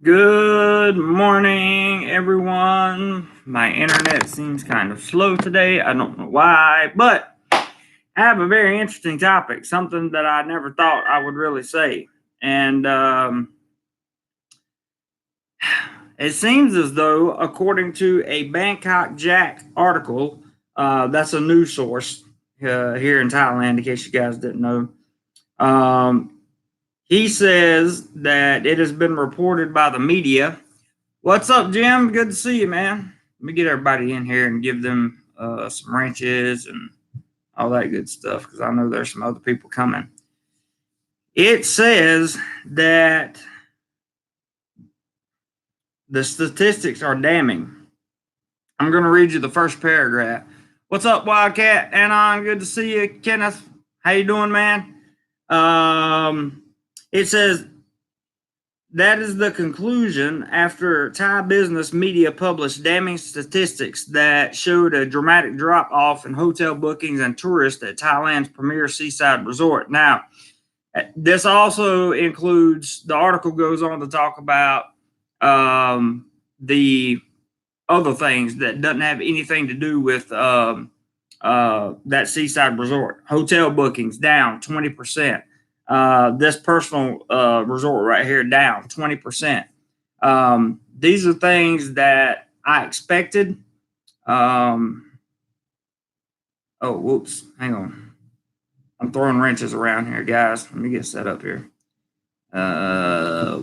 Good morning, everyone. My internet seems kind of slow today. I don't know why, but I have a very interesting topic, something that I never thought I would really say. And it seems as though, according to a Bangkok Jack article, that's a news source here in Thailand, in case you guys didn't know. He says that it has been reported by the media. What's up, Jim? Good to see you, man. Let me get everybody in here and give them some wrenches and all that good stuff because I know there's some other people coming. It says that the statistics are damning. I'm going to read you the first paragraph. What's up, Wildcat? Anon, good to see you. Kenneth, how you doing, man? It says that is the conclusion after Thai business media published damning statistics that showed a dramatic drop off in hotel bookings and tourists at Thailand's premier seaside resort. Now, this also includes, the article goes on to talk about the other things that doesn't have anything to do with that seaside resort. Hotel bookings down 20%. This personal resort right here down 20%. These are things that I expected. Oh, whoops. Hang on. I'm throwing wrenches around here, guys. Let me get set up here. Go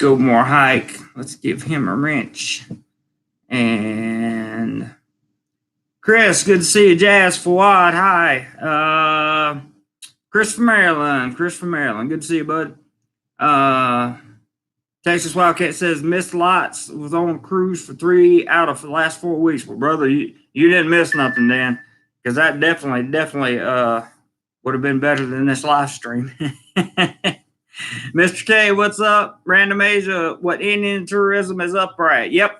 more hike. Let's give him a wrench. And Chris, good to see you. Jazz Fawad, hi. Chris from Maryland. Good to see you, bud. Texas Wildcat says missed lots. Was on cruise for 3 out of the last 4 weeks. Well, brother, you didn't miss nothing then, because that definitely would have been better than this live stream. Mr. K, what's up? Random Asia, what Indian tourism is upright? Yep.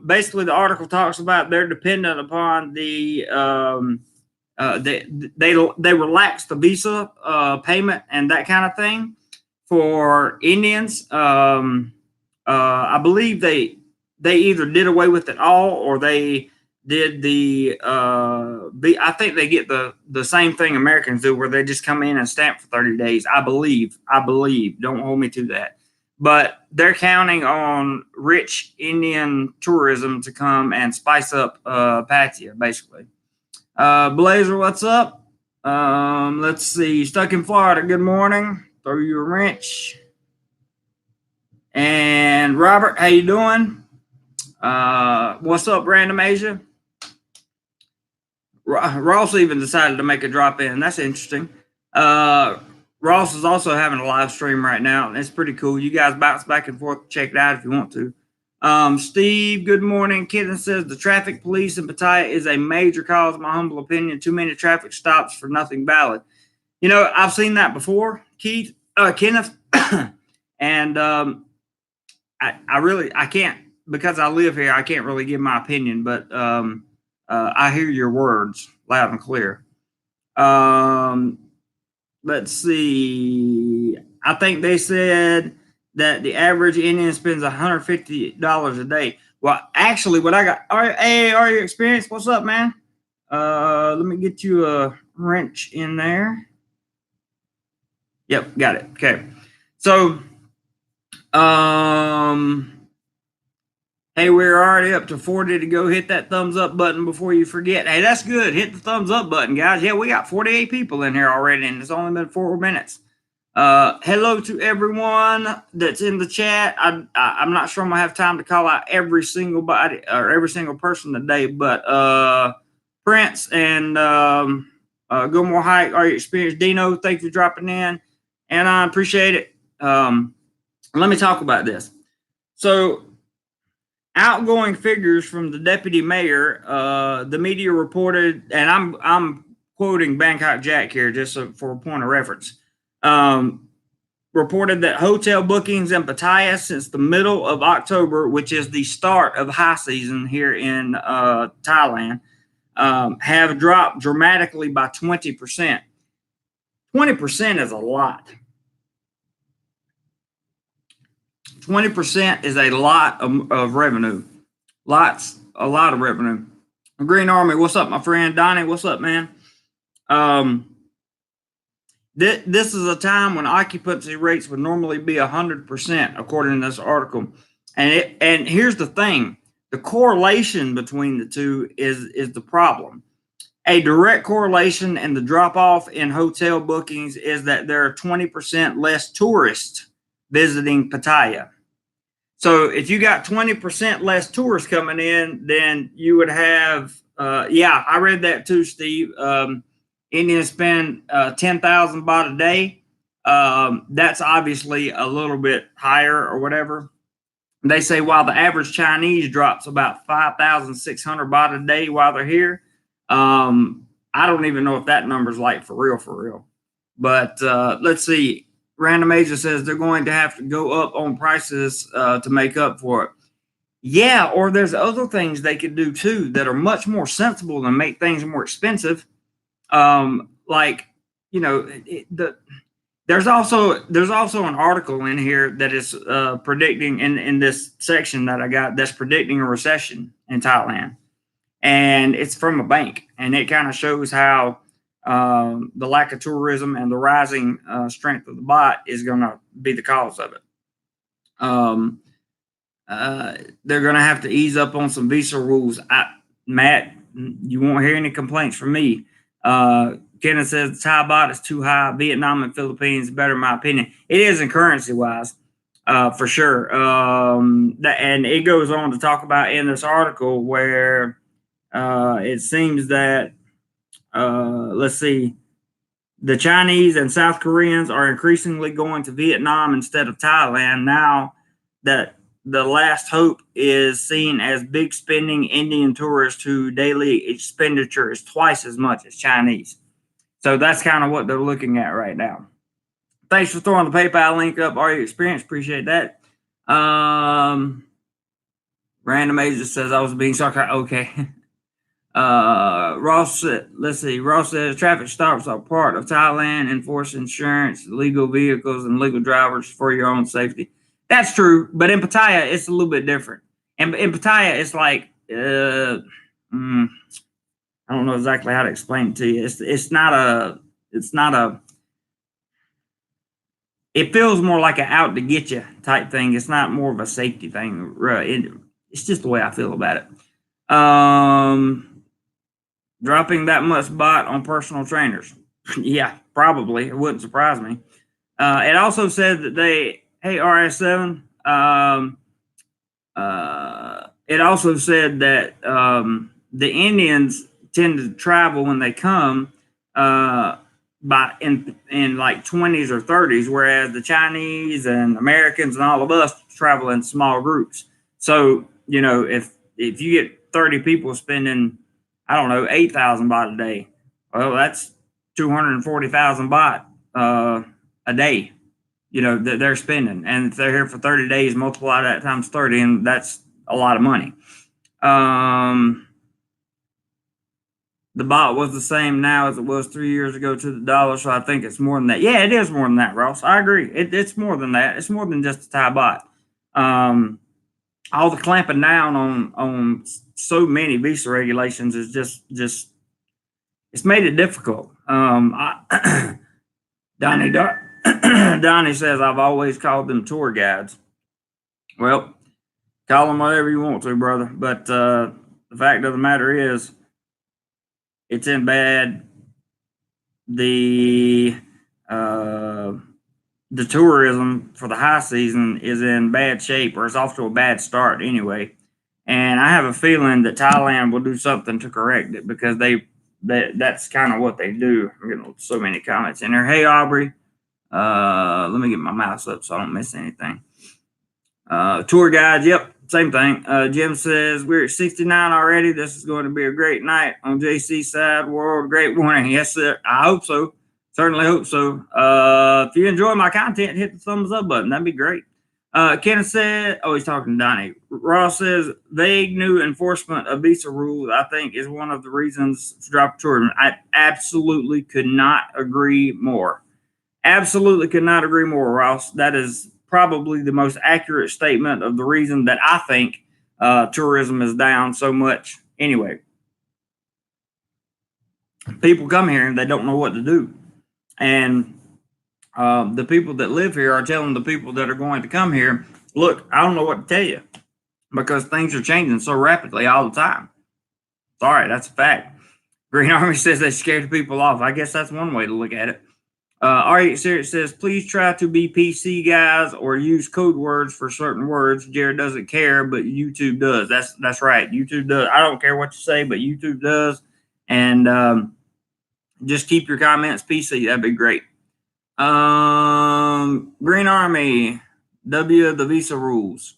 Basically, the article talks about they're dependent upon the they relaxed the visa payment and that kind of thing for Indians. I believe they either did away with it all or they did I think they get the same thing Americans do, where they just come in and stamp for 30 days. I believe. Don't hold me to that. But they're counting on rich Indian tourism to come and spice up Pattaya, basically. Blazer, what's up? Let's see. Stuck in Florida. Good morning. Throw you a wrench. And Robert, how you doing? What's up, Random Asia? Ross even decided to make a drop in. That's interesting. Ross is also having a live stream right now, and it's pretty cool. You guys bounce back and forth. Check it out if you want to. Steve, good morning. Kitten says the traffic police in Pattaya is a major cause, in my humble opinion. Too many traffic stops for nothing valid. You know, I've seen that before, Kenneth. And I can't, because I live here, I can't really give my opinion, but I hear your words loud and clear. Let's see. I think they said that the average Indian spends $150 a day. Well, actually, what I got. Hey, are you experienced? What's up, man? Let me get you a wrench in there. Yep, got it. Okay. So, hey, we're already up to 40 to go. Hit that thumbs up button before you forget. Hey, that's good. Hit the thumbs up button, guys. Yeah, we got 48 people in here already, and it's only been 4 minutes. Hello to everyone that's in the chat. I'm not sure I'm gonna have time to call out every single body or every single person today, but Prince and Go More Hike, are you experienced? Dino, thank you for dropping in, and I appreciate it. Let me talk about this. So, outgoing figures from the deputy mayor, the media reported, and I'm quoting Bangkok Jack here just for a point of reference. Reported that hotel bookings in Pattaya since the middle of October, which is the start of high season here in Thailand, have dropped dramatically by 20%. 20% is a lot. 20% is a lot of revenue. A lot of revenue. Green Army, what's up, my friend? Donnie, what's up, man? This is a time when occupancy rates would normally be 100%, according to this article. And here's the thing: the correlation between the two is the problem. A direct correlation in the drop off in hotel bookings is that there are 20% less tourists visiting Pattaya. So if you got 20% less tourists coming in, then you would have, yeah, I read that too, Steve. Indians spend 10,000 baht a day. That's obviously a little bit higher or whatever. They say while the average Chinese drops about 5,600 baht a day while they're here. I don't even know if that number's like for real. But let's see. Random Asia says they're going to have to go up on prices to make up for it. Yeah, or there's other things they could do too that are much more sensible than make things more expensive. Like, you know, there's also an article in here that is predicting in this section that I got that's predicting a recession in Thailand, and it's from a bank, and it kind of shows how the lack of tourism and the rising strength of the baht is going to be the cause of it. They're going to have to ease up on some visa rules. Matt, you won't hear any complaints from me. Kenneth says the Thai Baht is too high. Vietnam and Philippines better, in my opinion. It is in currency wise, for sure. And it goes on to talk about in this article where it seems that let's see, the Chinese and South Koreans are increasingly going to Vietnam instead of Thailand now that the last hope is seen as big spending Indian tourists whose daily expenditure is twice as much as Chinese. So that's kind of what they're looking at right now. Thanks for throwing the PayPal link up. Are you experienced? Appreciate that. Random Asia says I was being sarcastic. Okay. Ross said, let's see. Ross says traffic stops are part of Thailand. Enforce insurance, legal vehicles, and legal drivers for your own safety. That's true, but in Pattaya, it's a little bit different. And in Pattaya, it's like, I don't know exactly how to explain it to you. It feels more like an out to get you type thing. It's not more of a safety thing. It's just the way I feel about it. Dropping that much baht on personal trainers. Yeah, probably. It wouldn't surprise me. It also said that hey, RS7, it also said that the Indians tend to travel when they come in like 20s or 30s, whereas the Chinese and Americans and all of us travel in small groups. So, you know, if you get 30 people spending, I don't know, 8,000 baht a day, well, that's 240,000 baht a day, you know, that they're spending. And if they're here for 30 days, multiply that times 30, and that's a lot of money. The baht was the same now as it was 3 years ago to the dollar, so I think it's more than that. Yeah, it is more than that, Ross. I agree. It's more than that. It's more than just the Thai baht. All the clamping down on so many visa regulations is just it's made it difficult. Donnie says I've always called them tour guides. Well, call them whatever you want to, brother. But the fact of the matter is, it's in bad. The tourism for the high season is in bad shape, or it's off to a bad start anyway. And I have a feeling that Thailand will do something to correct it, because that's kind of what they do. I'm getting so many comments in there. Hey, Aubrey. Let me get my mouse up so I don't miss anything. Tour guides, yep, same thing. Jim says we're at 69 already. This is going to be a great night on JC's side. World, great morning. Yes, sir. I hope so. Certainly hope so. If you enjoy my content, hit the thumbs up button. That'd be great. Kenneth said, oh, he's talking to Donnie. Ross says vague new enforcement of visa rules, I think, is one of the reasons to drop tourism. I absolutely could not agree more. Absolutely could not agree more, Ross. That is probably the most accurate statement of the reason that I think tourism is down so much. Anyway, people come here and they don't know what to do. And the people that live here are telling the people that are going to come here, look, I don't know what to tell you because things are changing so rapidly all the time. Sorry, that's a fact. Green Army says they scared people off. I guess that's one way to look at it. R8 Series says, please try to be PC, guys, or use code words for certain words. Jared doesn't care, but YouTube does. That's right. YouTube does. I don't care what you say, but YouTube does. And just keep your comments PC. That'd be great. Green Army, the visa rules.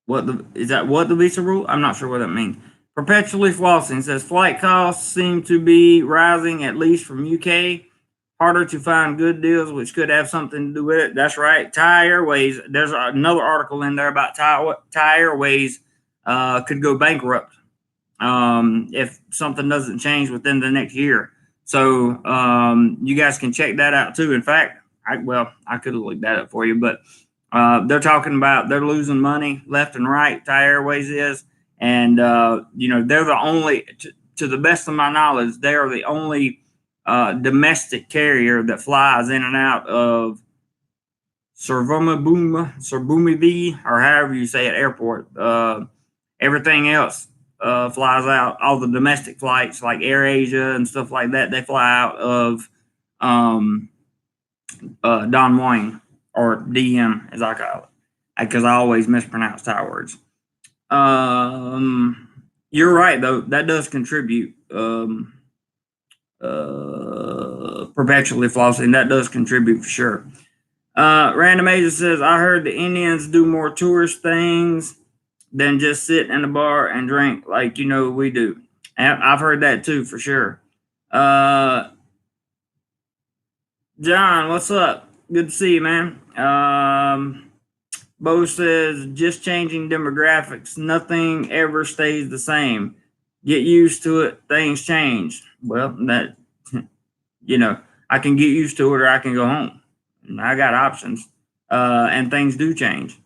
What the visa rule? I'm not sure what that means. Perpetually flossing says flight costs seem to be rising, at least from UK. Harder to find good deals, which could have something to do with it. That's right. Thai Airways. There's another article in there about Thai Airways could go bankrupt if something doesn't change within the next year. So you guys can check that out too. In fact, I could have looked that up for you, but they're talking about they're losing money left and right. Thai Airways is. And, they're the only, to the best of my knowledge, they are the only domestic carrier that flies in and out of Surbumvidi, or however you say it, airport. Everything else flies out. All the domestic flights like AirAsia and stuff like that, they fly out of Don Mueang, or DM as I call it, because I always mispronounce Thai words. You're right though. That does contribute. Perpetually flossing, that does contribute for sure. Random Agent says, I heard the Indians do more tourist things than just sit in a bar and drink like we do. And I've heard that too for sure. John, what's up? Good to see you, man. Bo says, just changing demographics. Nothing ever stays the same. Get used to it. Things change. Well, that, I can get used to it or I can go home. I got options. And things do change.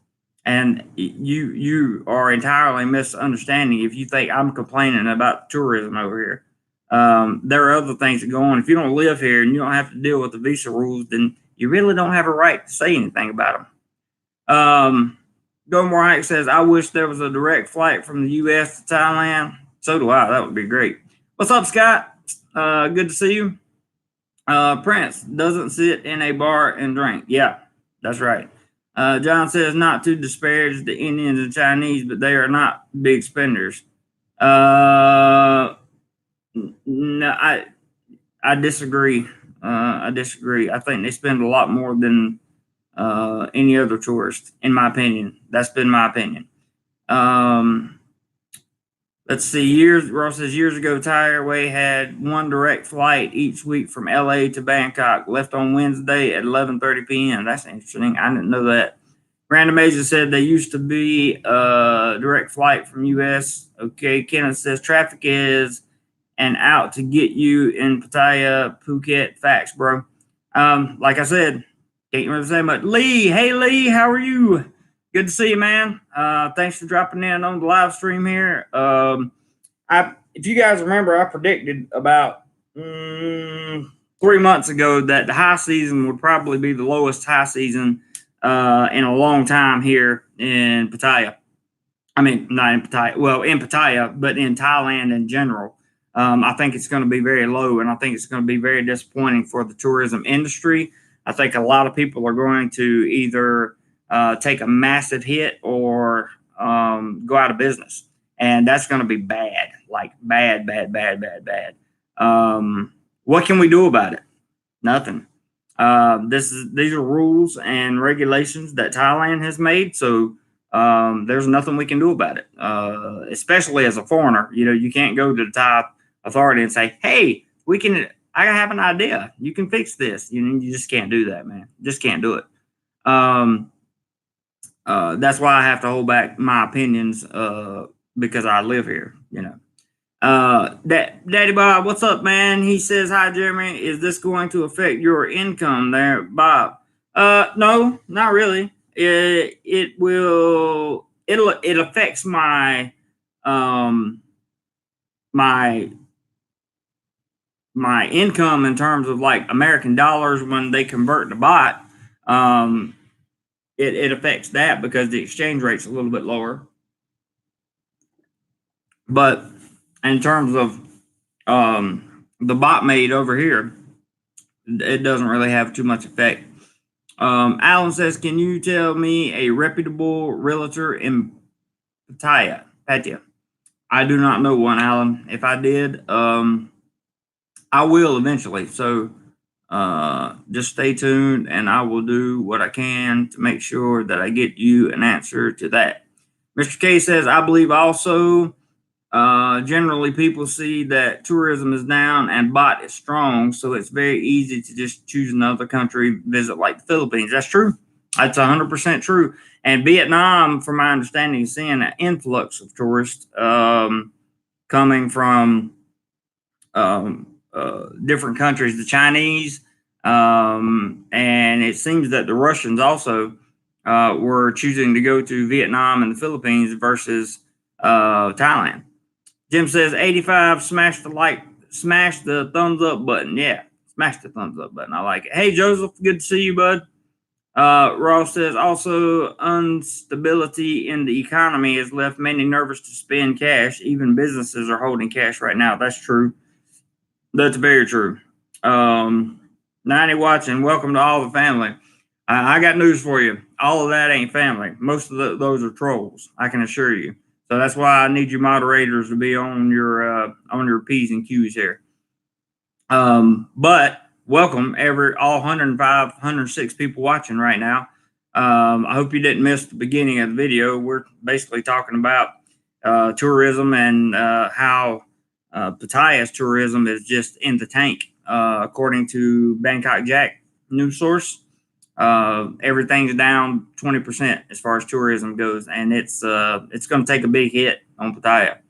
And you are entirely misunderstanding if you think I'm complaining about tourism over here. There are other things that go on. If you don't live here and you don't have to deal with the visa rules, then you really don't have a right to say anything about them. DoMoreLife says, I wish there was a direct flight from the U.S. to Thailand. So do I. That would be great. What's up, Scott? Good to see you. Prince doesn't sit in a bar and drink. Yeah, that's right. John says, not to disparage the Indians and Chinese, but they are not big spenders. No, I disagree. I disagree. I think they spend a lot more than any other tourist, in my opinion. That's been my opinion. Let's see. Ross says, years ago, Thai Airways had one direct flight each week from LA to Bangkok, left on Wednesday at 11:30 p.m. That's interesting. I didn't know that. Random Agent said they used to be a direct flight from U.S. Okay. Kenneth says, traffic is and out to get you in Pattaya, Phuket. Facts, bro. Like I said, can't really say much. Lee, hey Lee, how are you? Good to see you, man. Thanks for dropping in on the live stream here. If you guys remember, I predicted about 3 months ago that the high season would probably be the lowest high season in a long time here in Pattaya. I mean, not in Pattaya. Well, in Pattaya, but in Thailand in general. I think it's going to be very low, and I think it's going to be very disappointing for the tourism industry. I think a lot of people are going to either take a massive hit or go out of business. And that's going to be bad, like bad. What can we do about it? Nothing. These are rules and regulations that Thailand has made. So there's nothing we can do about it, especially as a foreigner. You can't go to the Thai authority and say, hey, I have an idea. You can fix this. You just can't do that, man. Just can't do it. That's why I have to hold back my opinions because I live here, Daddy Bob, what's up, man? He says, hi, Jeremy. Is this going to affect your income there, Bob? No, not really. It affects my my my income in terms of like American dollars when they convert to baht. Um, it affects that because the exchange rate's a little bit lower. But in terms of the bot made over here, it doesn't really have too much effect. Alan says, "Can you tell me a reputable realtor in Pattaya?" Pattaya. I do not know one, Alan. If I did, I will eventually. So just stay tuned, and I will do what I can to make sure that I get you an answer to that. Mr. K says, "I believe also generally people see that tourism is down and baht is strong, so it's very easy to just choose another country, visit like the Philippines." That's true. That's 100% true. And Vietnam, from my understanding, is seeing an influx of tourists coming from different countries, the Chinese, and it seems that the Russians also were choosing to go to Vietnam and the Philippines versus Thailand. Jim says 85, smash the thumbs up button. Yeah, smash the thumbs up button. I like it. Hey, Joseph, good to see you, bud. Ross says also instability in the economy has left many nervous to spend cash. Even businesses are holding cash right now. That's true. That's very true. 90 watching. Welcome to all the family. I got news for you. All of that ain't family. Most of those are trolls. I can assure you. So that's why I need you moderators to be on your P's and Q's here. But welcome all 105, 106 people watching right now. I hope you didn't miss the beginning of the video. We're basically talking about tourism and how Pattaya's tourism is just in the tank, according to Bangkok Jack news source. Everything's down 20% as far as tourism goes, and it's going to take a big hit on Pattaya.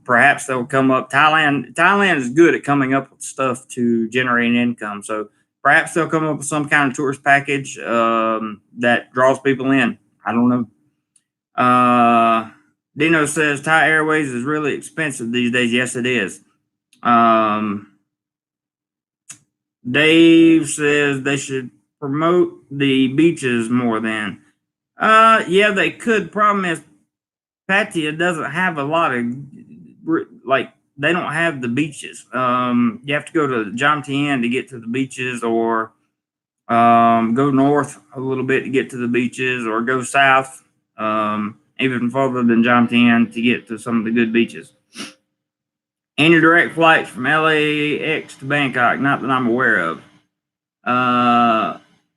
Perhaps they'll come up. Thailand is good at coming up with stuff to generate income, so perhaps they'll come up with some kind of tourist package that draws people in. I don't know. Dino says Thai Airways is really expensive these days. Yes, it is. Dave says they should promote the beaches more than. Yeah, they could. Problem is, Pattaya doesn't have a lot of, like, they don't have the beaches. You have to go to Jomtien to get to the beaches, or go north a little bit to get to the beaches, or go south even further than Jomtien to get to some of the good beaches. Any direct flights from LAX to Bangkok? Not that I'm aware of.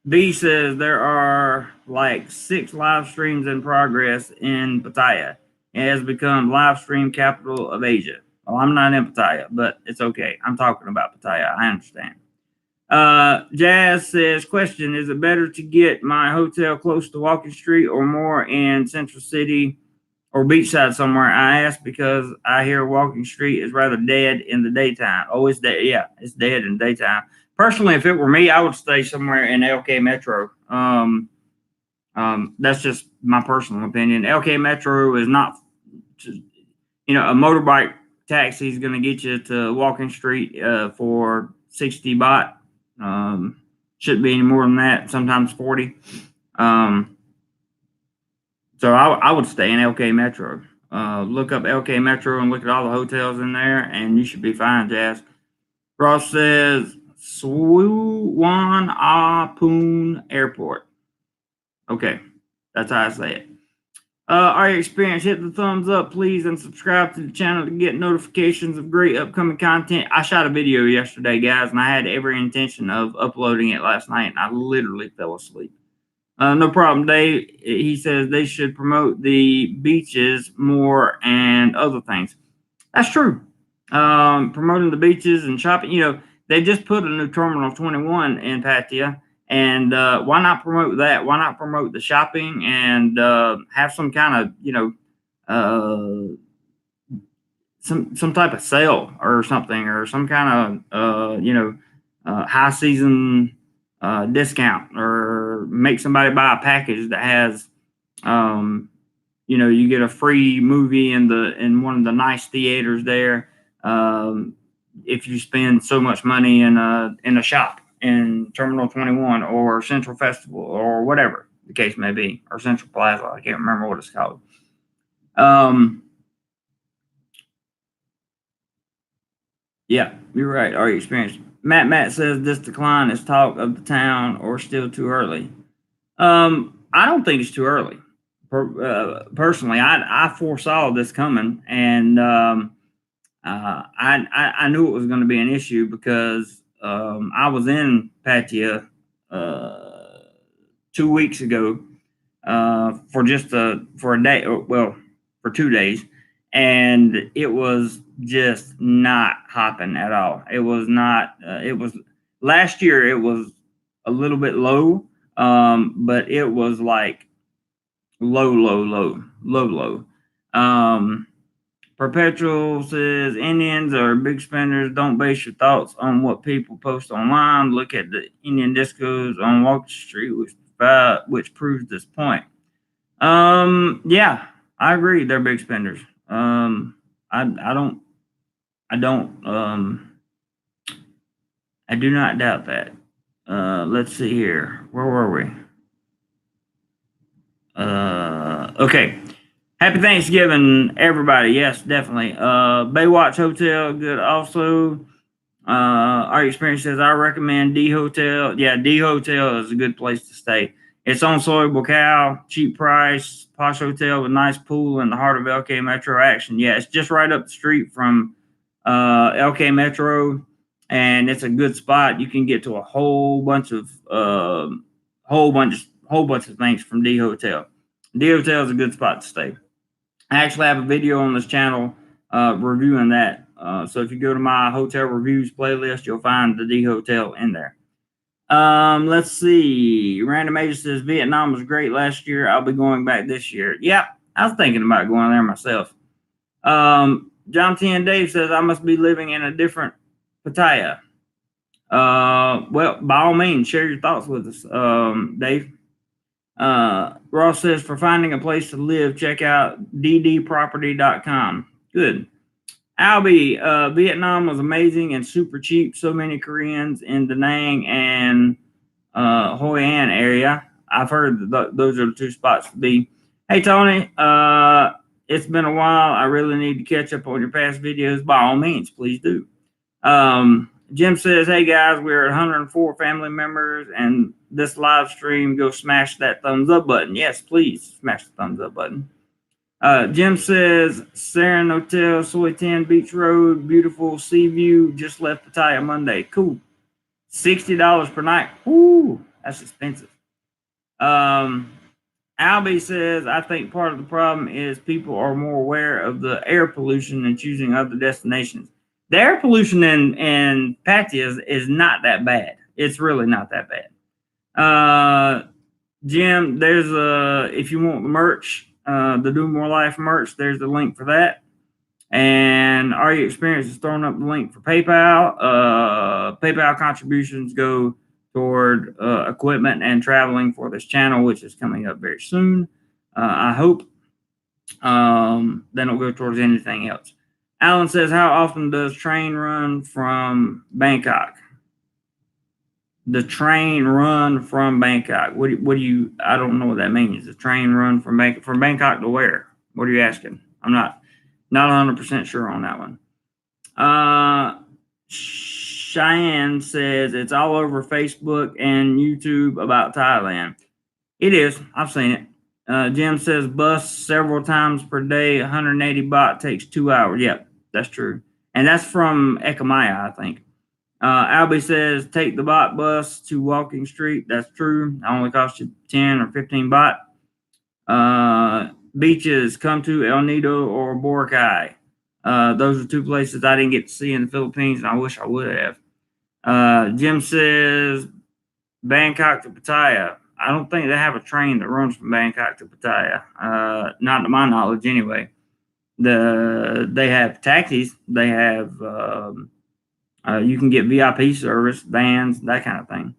B says there are like 6 live streams in progress in Pattaya. It has become live stream capital of Asia. Well, I'm not in Pattaya, but it's okay. I'm talking about Pattaya. I understand. Jazz says, question, is it better to get my hotel close to Walking Street or more in Central City or beachside somewhere? I ask because I hear Walking Street is rather dead in the daytime. Oh, it's dead. Yeah, it's dead in the daytime. Personally, if it were me, I would stay somewhere in LK Metro. That's just my personal opinion. LK Metro is not, a motorbike taxi is going to get you to Walking Street for 60 baht. Shouldn't be any more than that. Sometimes 40. So I would stay in LK Metro. Look up LK Metro and look at all the hotels in there, and you should be fine, Jazz. Ross says Suwon Apun Airport. Okay, that's how I say it. Our experience, hit the thumbs up, please, and subscribe to the channel to get notifications of great upcoming content. I shot a video yesterday, guys, and I had every intention of uploading it last night, and I literally fell asleep. No problem, Dave. He says they should promote the beaches more and other things. That's true. Promoting the beaches and shopping. They just put a new Terminal 21 in Pattaya, and why not promote that? Why not promote the shopping and have some kind of some type of sale or something, or some kind of high season discount, or make somebody buy a package that has, you get a free movie in one of the nice theaters there. If you spend so much money in a shop in Terminal 21 or Central Festival or whatever the case may be, or Central Plaza, I can't remember what it's called. Yeah, you're right. Are you experienced? Matt says this decline is talk of the town or still too early. I don't think it's too early. Personally, I foresaw this coming, and I knew it was going to be an issue because I was in Pattaya 2 weeks ago for a day, well, for 2 days, and it was just not hopping at all. It was not. It was last year. It was a little bit low, but it was like low. Perpetual says Indians are big spenders. Don't base your thoughts on what people post online. Look at the Indian discos on Walker Street, which proves this point. Yeah, I agree. They're big spenders. I do not doubt that. Let's see here. Where were we? Okay. Happy Thanksgiving, everybody. Yes, definitely. Baywatch Hotel, good. Also, our experience says I recommend D Hotel. Yeah, D Hotel is a good place to stay. It's on Soy Bocal, cheap price, posh hotel with nice pool in the heart of LK Metro action. Yeah, it's just right up the street from LK Metro, and it's a good spot. You can get to a whole bunch of things from D Hotel. D Hotel is a good spot to stay. I actually have a video on this channel reviewing that. So if you go to my hotel reviews playlist, you'll find the D Hotel in there. Let's see. Random Agent says Vietnam was great last year. I'll be going back this year. Yeah, I was thinking about going there myself. John T. and Dave says I must be living in a different Pattaya. Well, by all means, share your thoughts with us, Dave. Ross says for finding a place to live, check out ddproperty.com. Good. Albie, Vietnam was amazing and super cheap. So many Koreans in Da Nang and Hoi An area. I've heard that those are the two spots to be. Hey, Tony, it's been a while. I really need to catch up on your past videos. By all means, please do. Jim says, hey guys, we're at 104 family members and this live stream, go smash that thumbs up button. Yes, please smash the thumbs up button. Jim says, Saren Hotel, Soy 10 Beach Road, beautiful sea view, just left Pattaya Monday. Cool. $60 per night. Ooh, that's expensive. Albie says, I think part of the problem is people are more aware of the air pollution and choosing other destinations. The air pollution in Pattaya is not that bad. It's really not that bad. Jim, there's if you want the merch, the DoMoreLife merch, there's the link for that. And Are You Experienced is throwing up the link for PayPal. PayPal contributions go toward equipment and traveling for this channel, which is coming up very soon. I hope. Then it'll go towards anything else. Alan says, how often does train run from Bangkok? The train run from Bangkok. What do you? I don't know what that means. The train run from Bangkok to where? What are you asking? I'm not 100% sure on that one. Cheyenne says it's all over Facebook and YouTube about Thailand. It is. I've seen it. Jim says bus several times per day, 180 baht takes 2 hours. Yep, that's true. And that's from Ekamaya, I think. Albie says take the Baht bus to Walking Street. That's true. It only costs you 10 or 15 baht. Beaches, come to El Nido or Boracay. Those are two places I didn't get to see in the Philippines, and I wish I would have. Jim says Bangkok to Pattaya. I don't think they have a train that runs from Bangkok to Pattaya. Not to my knowledge, anyway. They have taxis. They have you can get VIP service, vans, that kind of thing.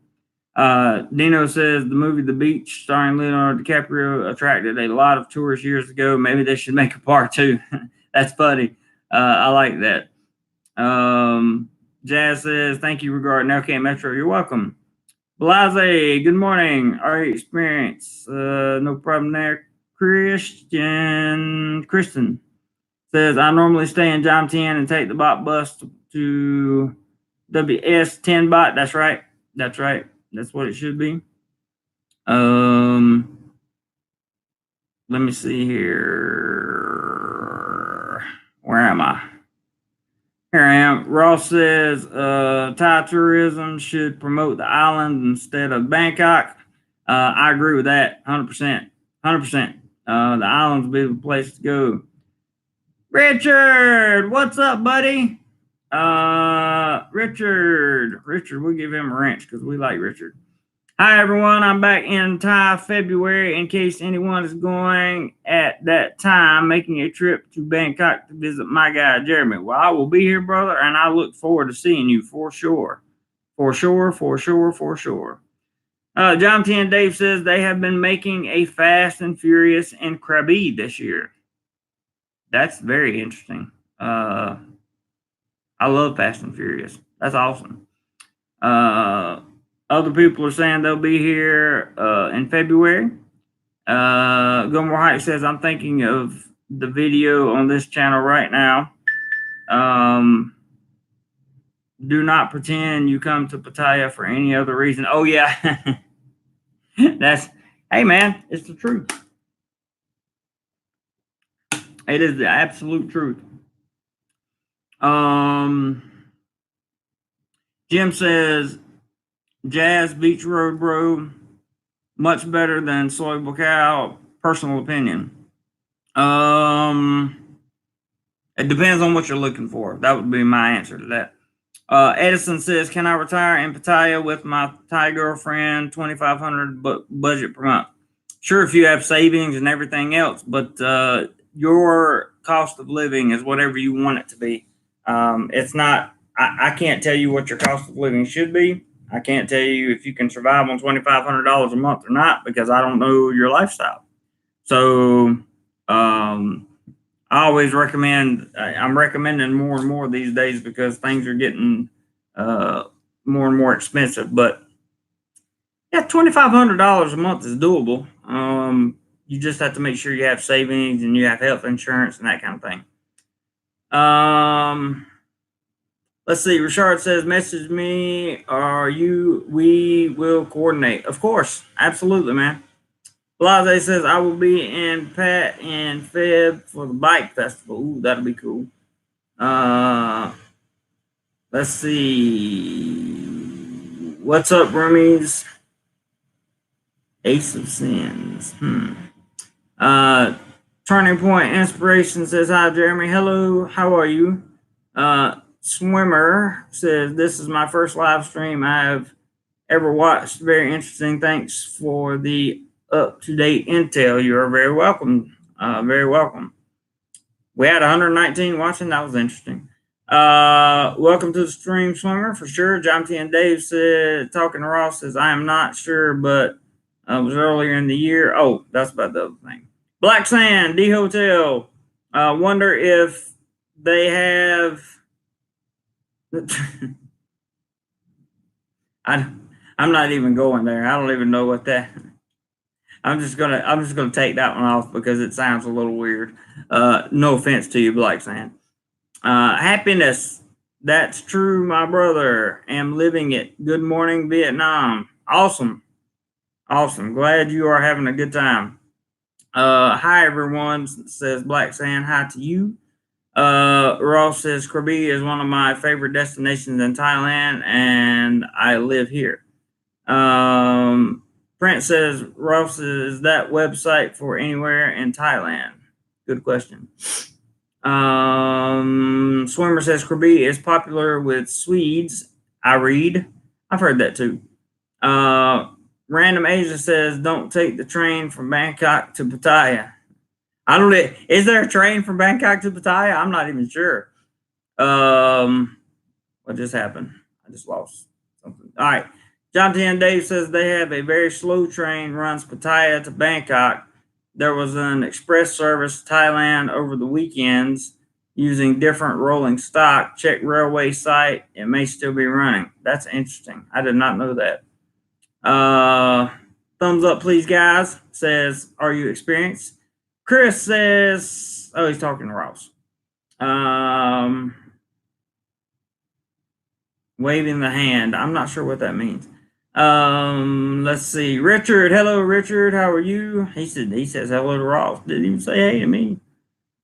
Dino says the movie The Beach starring Leonardo DiCaprio attracted a lot of tourists years ago. Maybe they should make a part 2. That's funny. I like that. Jazz says, thank you regarding LK Metro. You're welcome. Blase, good morning. Our experience. No problem there. Kristen says, I normally stay in Jam 10 and take the Baht bus to WS 10 Baht. That's right. That's right. That's what it should be. Let me see here. Where am I? Here I am. Ross says Thai tourism should promote the island instead of Bangkok. I agree with that 100%. 100%. The islands would be the place to go. Richard, what's up, buddy? Richard, we'll give him a wrench because we like Richard. Hi, everyone. I'm back in Thai February in case anyone is going at that time making a trip to Bangkok to visit my guy, Jeremy. Well, I will be here, brother, and I look forward to seeing you for sure. For sure. John T. and Dave says they have been making a Fast and Furious in Krabi this year. That's very interesting. I love Fast and Furious. That's awesome. Other people are saying they'll be here in February. Gilmore Heights says, I'm thinking of the video on this channel right now. Do not pretend you come to Pattaya for any other reason. Oh, yeah. Hey, man, it's the truth. It is the absolute truth. Jim says, Jazz Beach Road, bro, much better than Soy Bacao. Personal opinion. It depends on what you're looking for. That would be my answer to that. Edison says, can I retire in Pattaya with my Thai girlfriend, $2,500 budget per month? Sure, if you have savings and everything else, but your cost of living is whatever you want it to be. It's not, I can't tell you what your cost of living should be. I can't tell you if you can survive on $2,500 a month or not because I don't know your lifestyle. So I always recommend, I'm recommending more and more these days because things are getting more and more expensive. But yeah, $2,500 a month is doable. You just have to make sure you have savings and you have health insurance and that kind of thing. Let's see. Richard says, message me. We will coordinate. Of course. Absolutely, man. Blase says, I will be in Pat and Feb for the bike festival. Ooh, that'll be cool. Let's see. What's up, roomies? Ace of Sins. Turning Point Inspiration says, hi, Jeremy. Hello. How are you? Swimmer says, this is my first live stream I have ever watched. Very interesting. Thanks for the up-to-date intel. You are very welcome. Very welcome. We had 119 watching. That was interesting. Welcome to the stream, Swimmer, for sure. John T. and Dave said, talking to Ross says, I am not sure, but it was earlier in the year. Oh, that's about the other thing. Black Sand, D Hotel. Wonder if they have. I'm not even going there. I don't even know what that. I'm just gonna take that one off because it sounds a little weird. No offense to you, Black Sand. Happiness. That's true, my brother. Am living it. Good morning, Vietnam. Awesome. Glad you are having a good time. Hi, everyone, says Black Sand. Hi to you. Ross says, Krabi is one of my favorite destinations in Thailand, and I live here. Prince says, Ross, is that website for anywhere in Thailand? Good question. Swimmer says, Krabi is popular with Swedes. I've heard that too. Random Asia says, don't take the train from Bangkok to Pattaya. Is there a train from Bangkok to Pattaya? I'm not even sure. What just happened? I just lost something. All right. John T. and Dave says they have a very slow train runs Pattaya to Bangkok. There was an express service to Thailand over the weekends using different rolling stock. Check railway site. It may still be running. That's interesting. I did not know that. Thumbs up, please, guys. Says, are you experienced? Chris says, oh, he's talking to Ross. Waving the hand. I'm not sure what that means. Let's see. Richard, hello, Richard. How are you? He says hello to Ross. Didn't even say hey to me.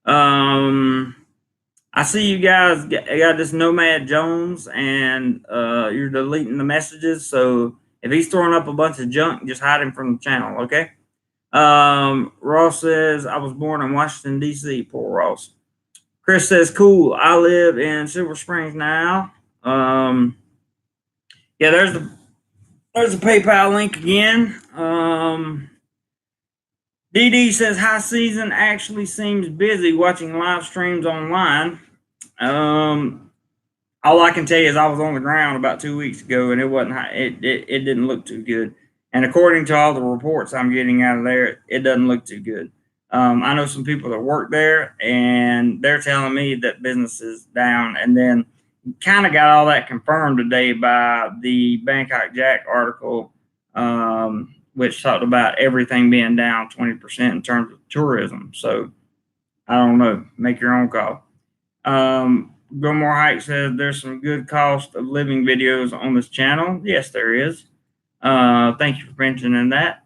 I see you guys got this Nomad Jones, and you're deleting the messages. So if he's throwing up a bunch of junk, just hide him from the channel, okay? Ross says I was born in Washington D.C. Poor Ross. Chris says cool. I live in Silver Springs now. Yeah, there's the PayPal link again. DD says high season actually seems busy watching live streams online. All I can tell you is I was on the ground about 2 weeks ago, and it wasn't. It didn't look too good. And according to all the reports I'm getting out of there, it doesn't look too good. I know some people that work there, and they're telling me that business is down. And then kind of got all that confirmed today by the Bangkok Jack article, which talked about everything being down 20% in terms of tourism. So I don't know. Make your own call. Go More Hike says there's some good cost of living videos on this channel. Yes, there is. Thank you for mentioning that.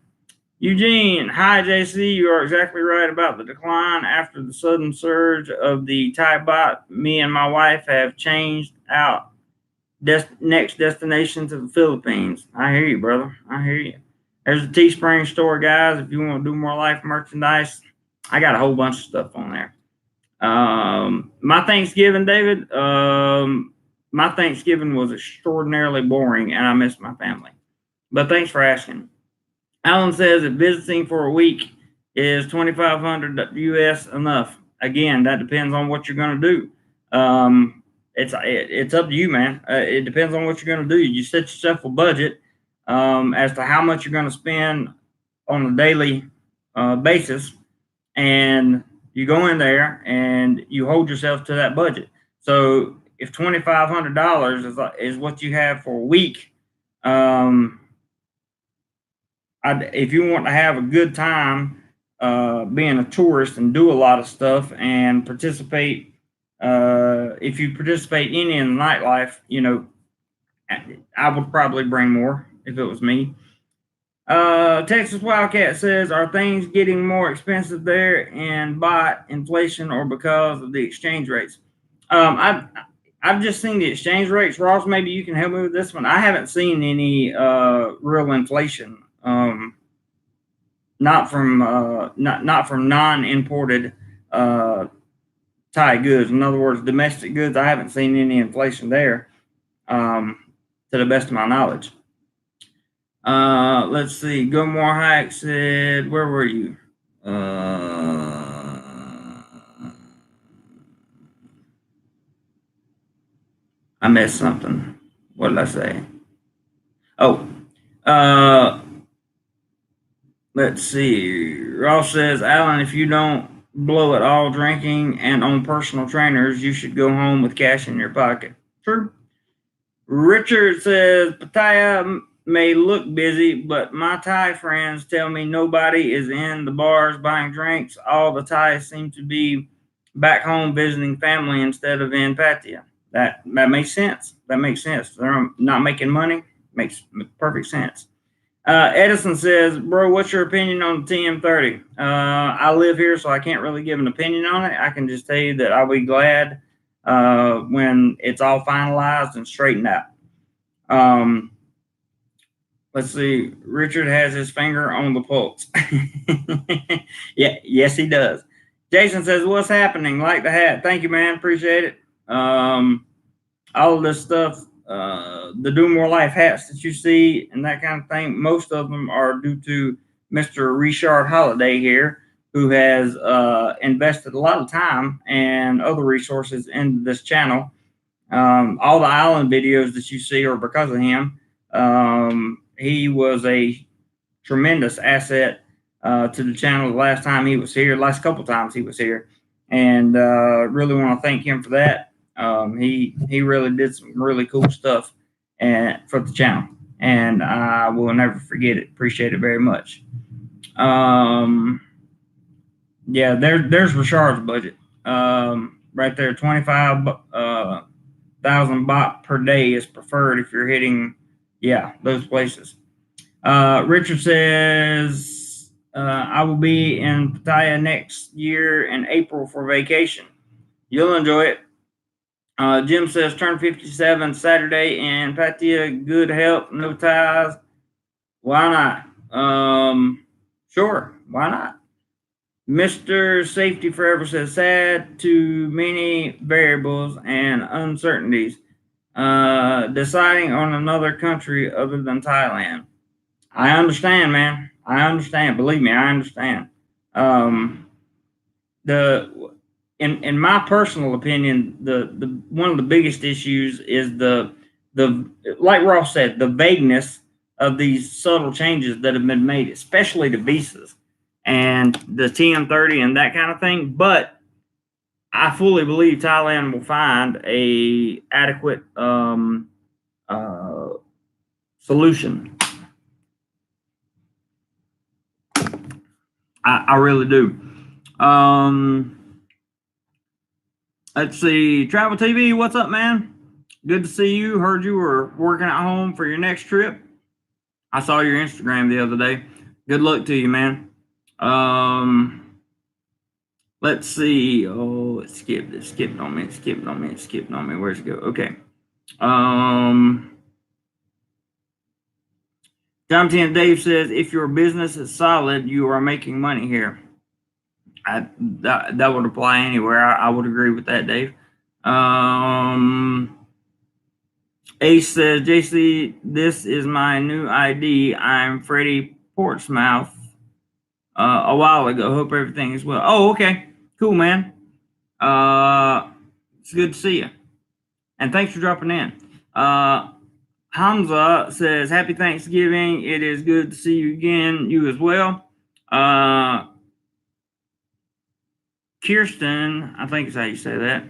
Eugene, hi JC, you are exactly right about the decline after the sudden surge of the Thai Baht. Me and my wife have changed out next destination to the Philippines. I hear you, brother. I hear you. There's a Teespring store, guys. If you want to do more life merchandise, I got a whole bunch of stuff on there. My Thanksgiving, David, my Thanksgiving was extraordinarily boring, and I missed my family. But thanks for asking. Alan says if visiting for a week is $2,500 US enough. Again, that depends on what you're going to do. It's up to you, man. It depends on what you're going to do. You set yourself a budget as to how much you're going to spend on a daily basis, and you go in there and you hold yourself to that budget. So if $2,500 is what you have for a week, if you want to have a good time being a tourist and do a lot of stuff and participate, if you participate in the nightlife, you know, I would probably bring more if it was me. Texas Wildcat says, are things getting more expensive there in baht inflation or because of the exchange rates? I've just seen the exchange rates. Ross, maybe you can help me with this one. I haven't seen any real inflation. Not from non-imported Thai goods. In other words, domestic goods. I haven't seen any inflation there, to the best of my knowledge. Let's see. Go More Hike said, where were you? I missed something. What did I say? Oh, let's see. Ross says, Alan, if you don't blow it all drinking and on personal trainers, you should go home with cash in your pocket. True. Richard says, Pattaya may look busy, but my Thai friends tell me nobody is in the bars buying drinks. All the Thais seem to be back home visiting family instead of in Pattaya. That makes sense. That makes sense. They're not making money. Makes perfect sense. Edison says, bro, what's your opinion on the TM30? I live here, so I can't really give an opinion on it. I can just tell you that I'll be glad when it's all finalized and straightened out. Let's see. Richard has his finger on the pulse. Yeah, yes, he does. Jason says, what's happening? Like the hat. Thank you, man. Appreciate it. All of this stuff, the DoMoreLife hats that you see and that kind of thing, most of them are due to Mr. Richard Holiday here, who has invested a lot of time and other resources into this channel. All the island videos that you see are because of him. He was a tremendous asset to the channel the last time he was here, last couple times he was here, and really want to thank him for that. He really did some really cool stuff and for the channel, and I will never forget it. Appreciate it very much. Yeah, there's Rashard's budget. Right there, 25,000 baht per day is preferred if you're hitting, yeah, those places. Richard says, I will be in Pattaya next year in April for vacation. You'll enjoy it. Jim says, turn 57 Saturday in Pattaya. Good health, no ties. Why not? Sure, why not? Mr. Safety Forever says, sad to many variables and uncertainties. Deciding on another country other than Thailand. I understand, man. I understand. Believe me, I understand. In my personal opinion, the one of the biggest issues is the like Ross said, the vagueness of these subtle changes that have been made, especially the visas and the TM30 and that kind of thing. But I fully believe Thailand will find a adequate solution. I really do. Let's see. Travel TV, what's up, man? Good to see you. Heard you were working at home for your next trip. I saw your Instagram the other day. Good luck to you, man. Let's see. Oh, it skipped. It skipped on me. It skipped on me. It skipped on me. Where's it go? Okay. John 10 Dave says, if your business is solid, you are making money here. That would apply anywhere. I would agree with that, Dave. Ace says, JC, this is my new ID. I'm Freddie Portsmouth a while ago. Hope everything is well. Oh, okay. Cool, man. It's good to see you. And thanks for dropping in. Hamza says, happy Thanksgiving. It is good to see you again. You as well. Kirsten, I think is how you say that.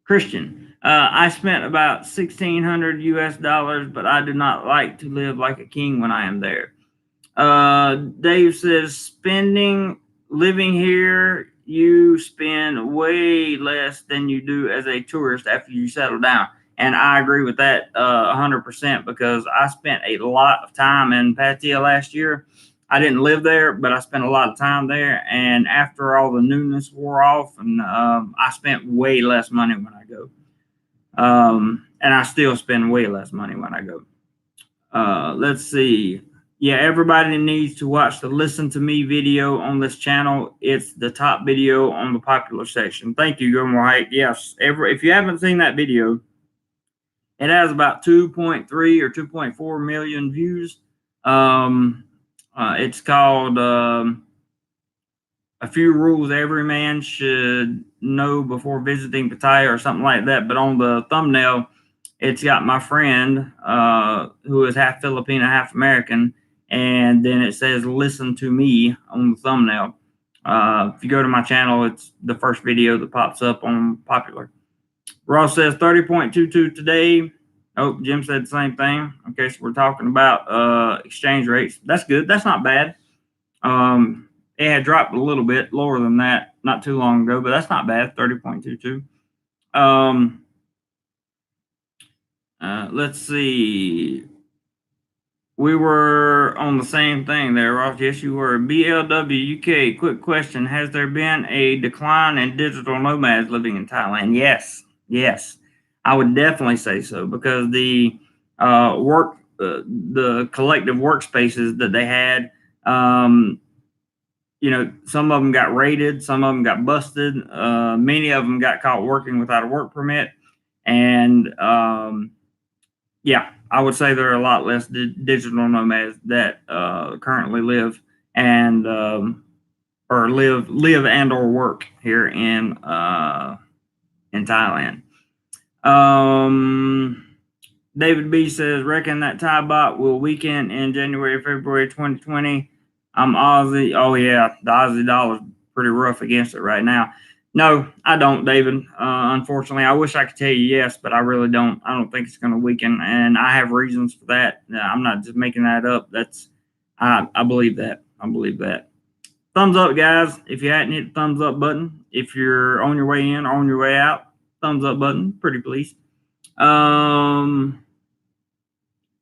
Christian. I spent about $1,600 US, but I do not like to live like a king when I am there. Dave says, living here, you spend way less than you do as a tourist after you settle down. And I agree with that 100% because I spent a lot of time in Pattaya last year. I didn't live there, but I spent a lot of time there. And after all the newness wore off, and I spent way less money when I go. And I still spend way less money when I go. Let's see. Yeah, everybody needs to watch the Listen to Me video on this channel. It's the top video on the popular section. Thank you, DoMoreLife. Yes, if you haven't seen that video, it has about 2.3 or 2.4 million views. It's called A Few Rules Every Man Should Know Before Visiting Pattaya or something like that. But on the thumbnail, it's got my friend who is half Filipino, half American. And then it says, listen to me on the thumbnail. If you go to my channel, it's the first video that pops up on popular. Ross says 30.22 today. Oh, Jim said the same thing. Okay, so we're talking about exchange rates. That's good. That's not bad. It had dropped a little bit lower than that not too long ago, but that's not bad. 30.22. Let's see. We were on the same thing there, Ross. Yes, you were. BLW UK, quick question. Has there been a decline in digital nomads living in Thailand? Yes. I would definitely say so because the collective workspaces that they had, some of them got raided, some of them got busted. Many of them got caught working without a work permit. And yeah, I would say there are a lot less digital nomads that currently live and or live and or work here in Thailand. David B says, reckon that Thai Baht will weaken in January, February 2020. I'm Aussie. Oh, yeah, the Aussie dollar's pretty rough against it right now. No, I don't, David. Unfortunately, I wish I could tell you yes, but I really don't. I don't think it's going to weaken, and I have reasons for that. I'm not just making that up. I believe that. I believe that. Thumbs up, guys. If you hadn't hit the thumbs up button, if you're on your way in or on your way out, thumbs up button, pretty please.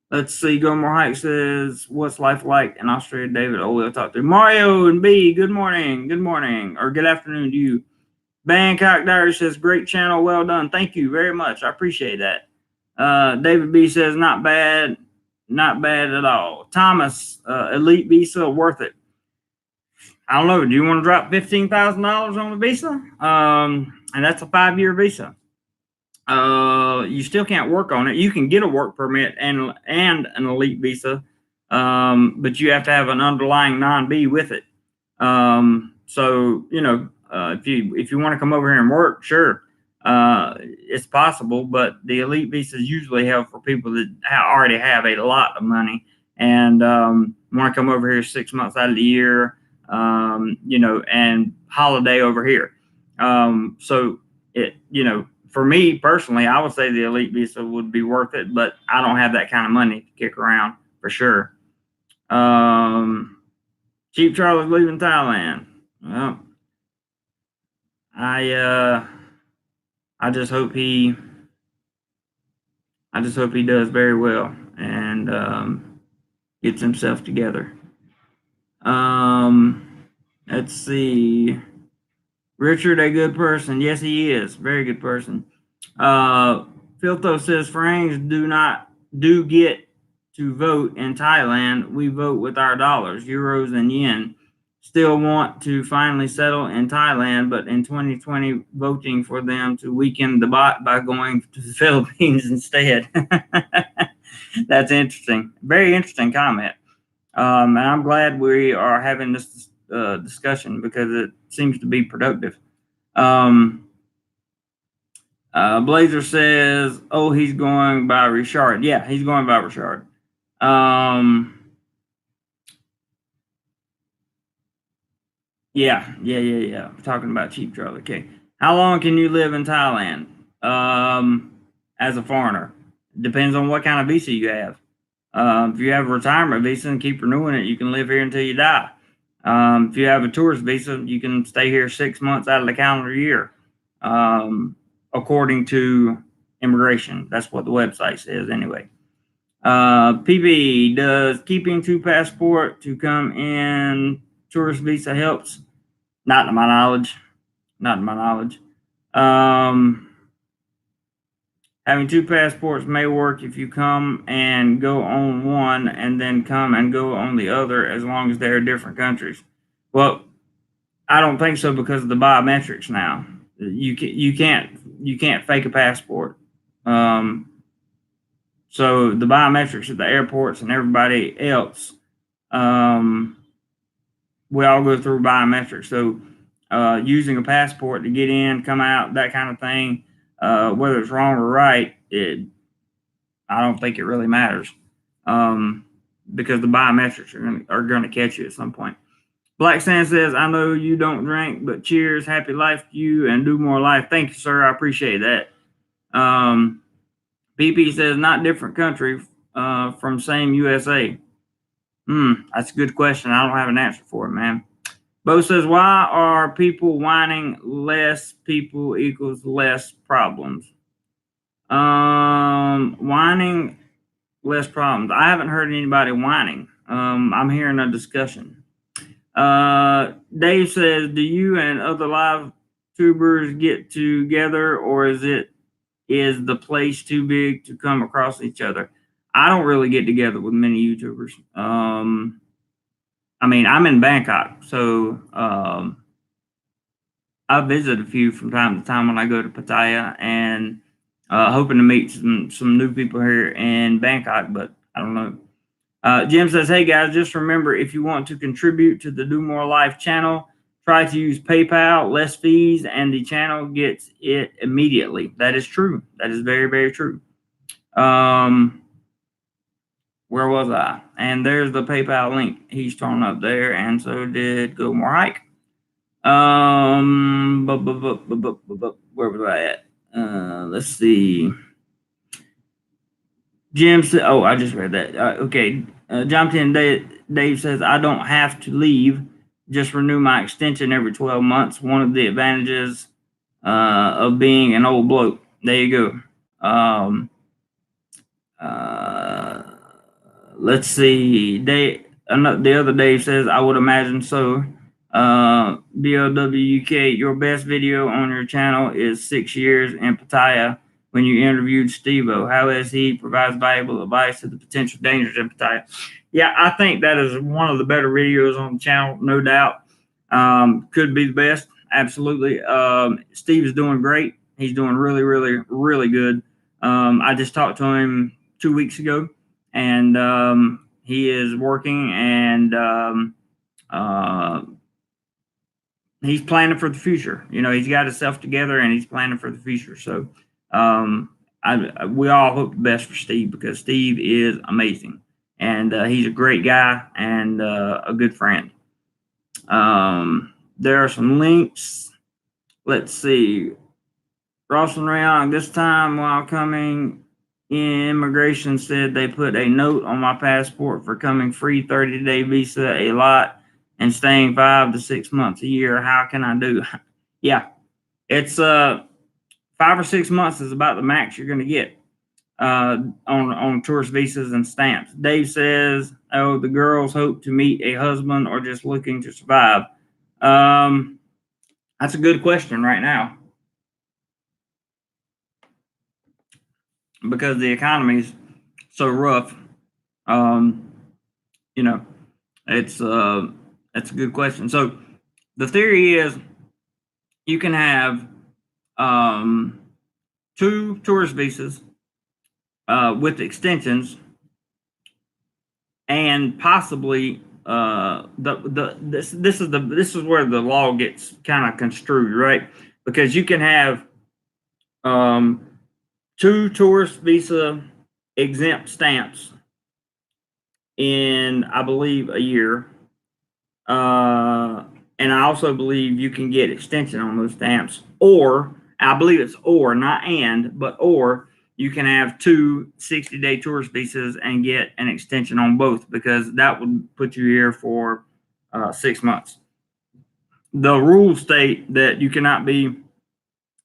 Let's see. Go More Hike says, what's life like in Australia, David? Oh, we'll talk to Mario and B. Good morning. Good morning. Or good afternoon to you. Bangkok Diary says, great channel. Well done. Thank you very much. I appreciate that. David B says, not bad. Not bad at all. Thomas, Elite Visa, worth it. I don't know. Do you want to drop $15,000 on the visa? And that's a 5-year visa. You still can't work on it. You can get a work permit and an elite visa, but you have to have an underlying non-B with it. So if you want to come over here and work, sure, it's possible. But the elite visas usually have for people that already have a lot of money and want to come over here 6 months out of the year, and holiday over here. So it for me personally, I would say the elite visa would be worth it, but I don't have that kind of money to kick around for sure. Cheap Charlie's leaving Thailand. Well, I just hope he does very well and gets himself together. Let's see. Richard, a good person. Yes, he is. Very good person. Filtho says, Farangs do get to vote in Thailand. We vote with our dollars, euros, and yen. Still want to finally settle in Thailand, but in 2020, voting for them to weaken the baht by going to the Philippines instead. That's interesting. Very interesting comment. And I'm glad we are having this discussion because it seems to be productive. Blazer says, oh, he's going by Richard. Yeah, he's going by Richard. Yeah. We're talking about Cheap Charlie. Okay. How long can you live in Thailand as a foreigner? Depends on what kind of visa you have. If you have a retirement visa and keep renewing it, you can live here until you die. If you have a tourist visa, you can stay here 6 months out of the calendar year, according to immigration. That's what the website says anyway. PB, does keeping 2 passports to come in tourist visa helps? Not to my knowledge. Having 2 passports may work if you come and go on one and then come and go on the other, as long as they're different countries. Well, I don't think so because of the biometrics now. You can't fake a passport. So the biometrics at the airports and everybody else, we all go through biometrics. So using a passport to get in, come out, that kind of thing, whether it's wrong or right, I don't think it really matters because the biometrics are going to catch you at some point. Black Sand says, I know you don't drink, but cheers, happy life to you, and do more life. Thank you, sir. I appreciate that. BP says, not different country from same USA. That's a good question. I don't have an answer for it, man. Bo says, why are people whining? Less people equals less problems. Whining, less problems. I haven't heard anybody whining. I'm hearing a discussion. Dave says, do you and other live tubers get together, or is the place too big to come across each other? I don't really get together with many YouTubers. I mean, I'm in Bangkok, so I visit a few from time to time when I go to Pattaya, and hoping to meet some new people here in Bangkok, but I don't know. Jim says, hey guys, just remember, if you want to contribute to the DoMoreLife channel, try to use PayPal, less fees, and the channel gets it immediately. That is true. That is very, very true. Where was I? And there's the PayPal link. He's torn up there, and so did Go More Hike. Where was I at? Let's see. Jim said, "Oh, I just read that." Okay, Jonathan Dave says, "I don't have to leave. Just renew my extension every 12 months. One of the advantages of being an old bloke." There you go. Let's see. The other Dave says, "I would imagine so." BLWK, your best video on your channel is 6 years in Pattaya when you interviewed Steve-O. How has he provides valuable advice to the potential dangers in Pattaya? Yeah, I think that is one of the better videos on the channel, no doubt. Could be the best, absolutely. Steve is doing great. He's doing really, really, really good. I just talked to him 2 weeks ago, and he is working, and he's planning for the future. You know, he's got himself together, and he's planning for the future. So we all hope the best for Steve, because Steve is amazing, and he's a great guy and a good friend. There are some links. Let's see. Rawson Rayon, this time while coming in, immigration said they put a note on my passport for coming free 30-day visa a lot and staying 5 to 6 months a year. How can I do? Yeah, it's 5 or 6 months is about the max you're going to get on tourist visas and stamps. Dave says, "Oh, the girls hope to meet a husband or just looking to survive." That's a good question right now, because the economy's so rough. You know, it's a good question. So the theory is you can have 2 tourist visas with extensions, and possibly this is where the law gets kind of construed, right? Because you can have 2 tourist visa exempt stamps in, I believe, a year. And I also believe you can get extension on those stamps, or I believe it's or, not and, but or you can have 2 60-day tourist visas and get an extension on both, because that would put you here for 6 months. The rules state that you cannot be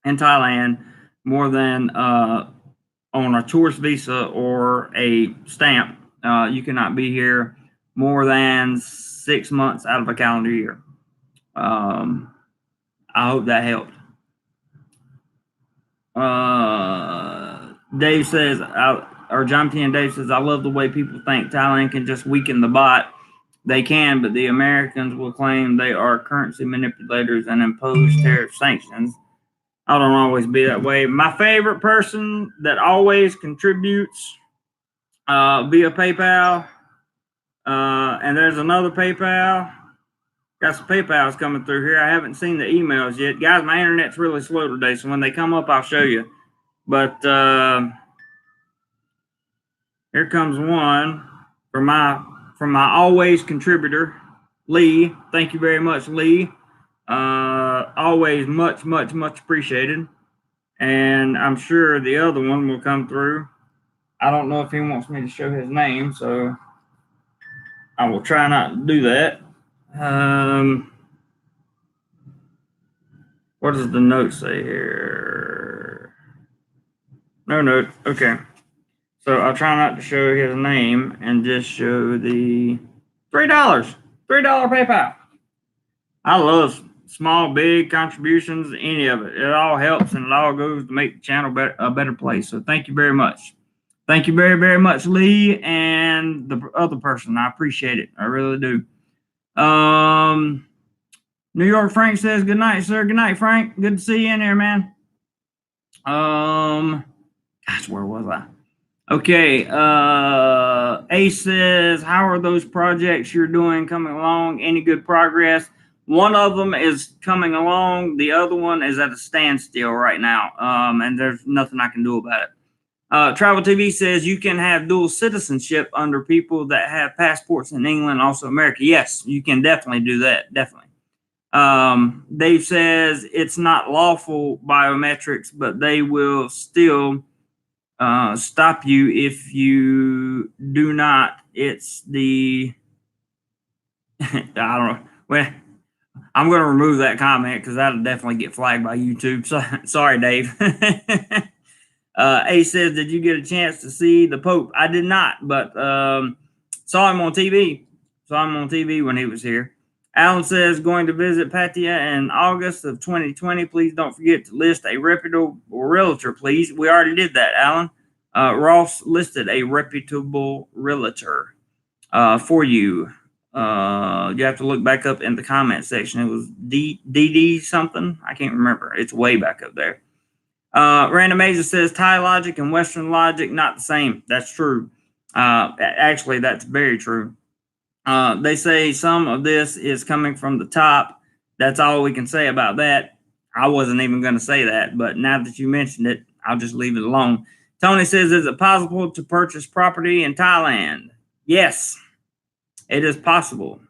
in Thailand more than on a tourist visa or a stamp. You cannot be here more than 6 months out of a calendar year. I hope that helped. Dave says, Jonathan and Dave says, "I love the way people think Thailand can just weaken the baht. They can, but the Americans will claim they are currency manipulators and impose tariff sanctions. I don't always be that way." My favorite person that always contributes via PayPal, and there's another PayPal. Got some PayPals coming through here. I haven't seen the emails yet. Guys, my internet's really slow today, so when they come up, I'll show you. But here comes one from my always contributor, Lee. Thank you very much, Lee. Always much appreciated. And I'm sure the other one will come through. I don't know if he wants me to show his name, so I will try not to do that. What does the note say here? No note. Okay. So I'll try not to show his name and just show the $3 PayPal. I love small, big contributions, any of it. It all helps, and it all goes to make the channel a better place. So thank you very much. Thank you very, very much, Lee, and the other person. I appreciate it. I really do. New York Frank says, "Good night, sir." Good night, Frank. Good to see you in there, man. Gosh, where was I? Okay. Ace says, "How are those projects you're doing coming along? Any good progress?" One of them is coming along. The other one is at a standstill right now. And there's nothing I can do about it. Travel TV says you can have dual citizenship under people that have passports in England, also America. Yes, you can definitely do that. Definitely. Dave says it's not lawful biometrics, but they will still stop you if you do not. It's the I don't know. Well, I'm going to remove that comment because that'll definitely get flagged by YouTube. So, sorry, Dave. A says, did you get a chance to see the Pope? I did not, but saw him on TV. Saw him on TV when he was here. Alan says, going to visit Pattaya in August of 2020. Please don't forget to list a reputable realtor, please. We already did that, Alan. Ross listed a reputable realtor for you. You have to look back up in the comment section. It was DD something. I can't remember. It's way back up there. Random Asia says Thai logic and Western logic not the same. That's true. Actually, that's very true. They say some of this is coming from the top. That's all we can say about that. I wasn't even going to say that, but now that you mentioned it, I'll just leave it alone. Tony says, is it possible to purchase property in Thailand? Yes, it is possible.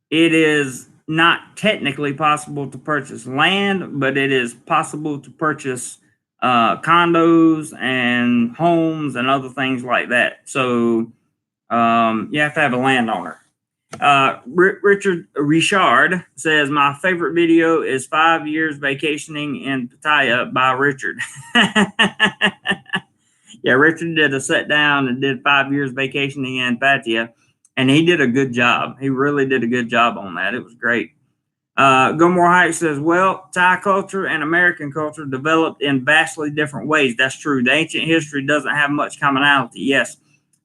It is not technically possible to purchase land, but it is possible to purchase condos and homes and other things like that. So you have to have a landowner. Richard says, my favorite video is 5 years vacationing in Pattaya by Richard. Yeah, Richard did a sit down and did 5 years vacationing in Pattaya, and he did a good job. He really did a good job on that. It was great. Gilmore Hike says, well, Thai culture and American culture developed in vastly different ways. That's true. The ancient history doesn't have much commonality. Yes.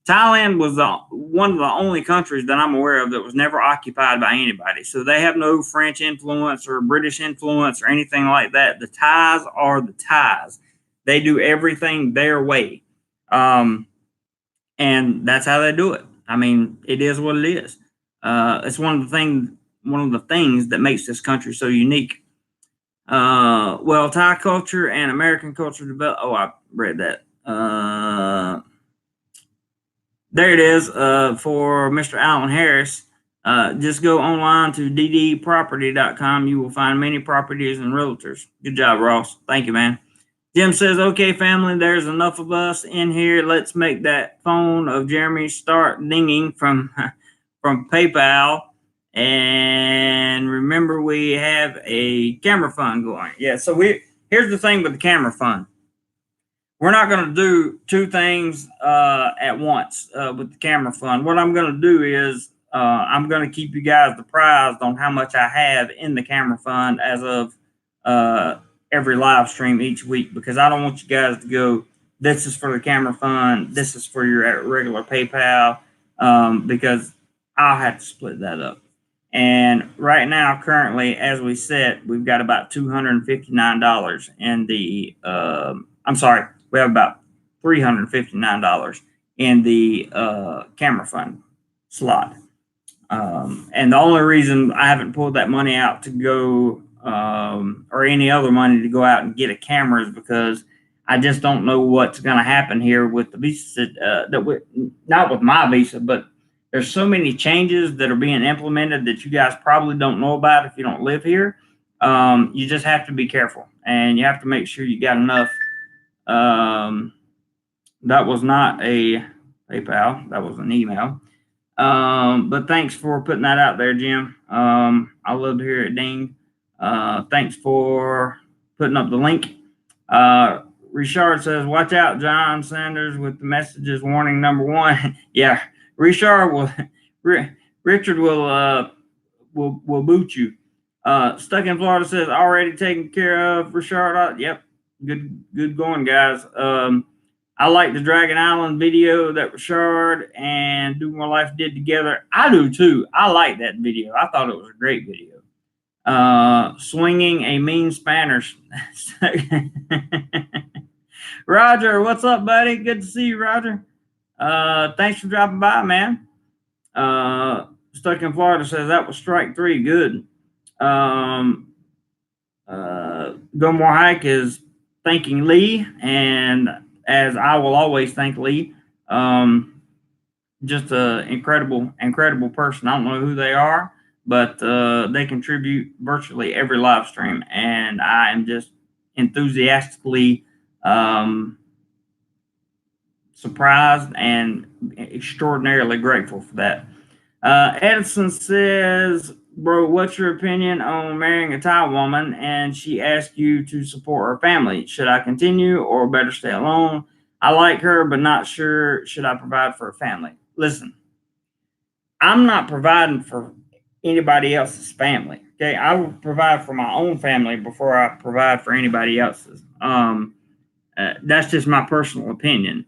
Thailand was one of the only countries that I'm aware of that was never occupied by anybody. So they have no French influence or British influence or anything like that. The Thais are the Thais. They do everything their way. And that's how they do it. I mean, it is what it is. It's one of the things that makes this country so unique. Well, Thai culture and American culture develop. Oh, I read that. There it is for Mr. Alan Harris. Just go online to ddproperty.com. You will find many properties and realtors. Good job, Ross. Thank you, man. Jim says, okay, family, there's enough of us in here. Let's make that phone of Jeremy start dinging from PayPal. And remember, we have a camera fund going. Yeah, so here's the thing with the camera fund. We're not going to do two things at once with the camera fund. What I'm going to do is I'm going to keep you guys apprised on how much I have in the camera fund as of every live stream each week, because I don't want you guys to go, this is for the camera fund, this is for your regular PayPal, because I'll have to split that up. And right now, currently, as we said, we've got about $259 in the, I'm sorry, we have about $359 in the camera fund slot. And the only reason I haven't pulled that money out to go, or any other money to go out and get a camera, is because I just don't know what's going to happen here with the visa, not with my visa, but there's so many changes that are being implemented that you guys probably don't know about if you don't live here. You just have to be careful, and you have to make sure you got enough. That was not a PayPal. That was an email. But thanks for putting that out there, Jim. I love to hear it ding. Thanks for putting up the link. Richard says, watch out, John Sanders, with the messages warning number 1. Yeah, Richard Richard will boot you. Stuck in Florida says, already taken care of, Richard. Yep, good going, guys. I like the Dragon Island video that Richard and DoMoreLife did together. I do too. I like that video. I thought it was a great video. Swinging a mean Spanish. Roger, what's up, buddy? Good to see you, Roger. Thanks for dropping by, man. Stuck in Florida says that was strike 3. Good. Go More Hike is thanking Lee, and as I will always thank Lee, just an incredible person. I don't know who they are, but they contribute virtually every live stream, and I am just enthusiastically surprised and extraordinarily grateful for that. Edison says, bro, what's your opinion on marrying a Thai woman and she asks you to support her family? Should I continue or better stay alone? I like her, but not sure. Should I provide for her family? Listen, I'm not providing for anybody else's family. Okay. I will provide for my own family before I provide for anybody else's. That's just my personal opinion.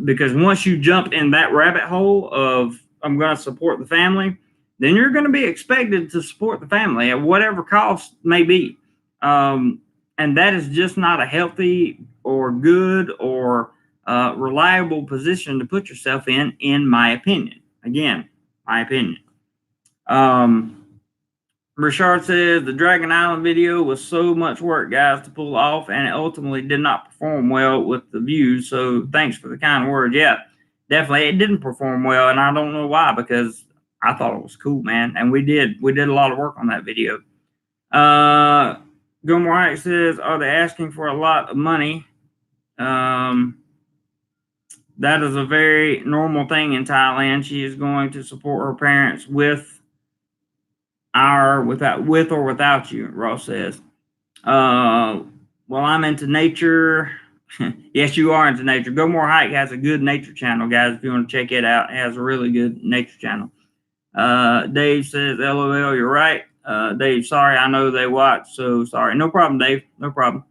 Because once you jump in that rabbit hole of I'm going to support the family, then you're going to be expected to support the family at whatever cost may be. And that is just not a healthy or good or reliable position to put yourself in my opinion. Again, my opinion. Richard says the Dragon Island video was so much work, guys, to pull off, and it ultimately did not perform well with the views. So thanks for the kind words. Yeah, definitely, it didn't perform well, and I don't know why, because I thought it was cool, man, and we did a lot of work on that video. DoMoreLife says, are they asking for a lot of money? That is a very normal thing in Thailand. She is going to support her parents with or without you, Ross says. Well, I'm into nature. Yes, you are into nature. Go More Hike has a good nature channel, guys. If you want to check it out, it has a really good nature channel. Dave says, LOL, you're right. Dave, sorry, I know they watch, so sorry. No problem, Dave. No problem.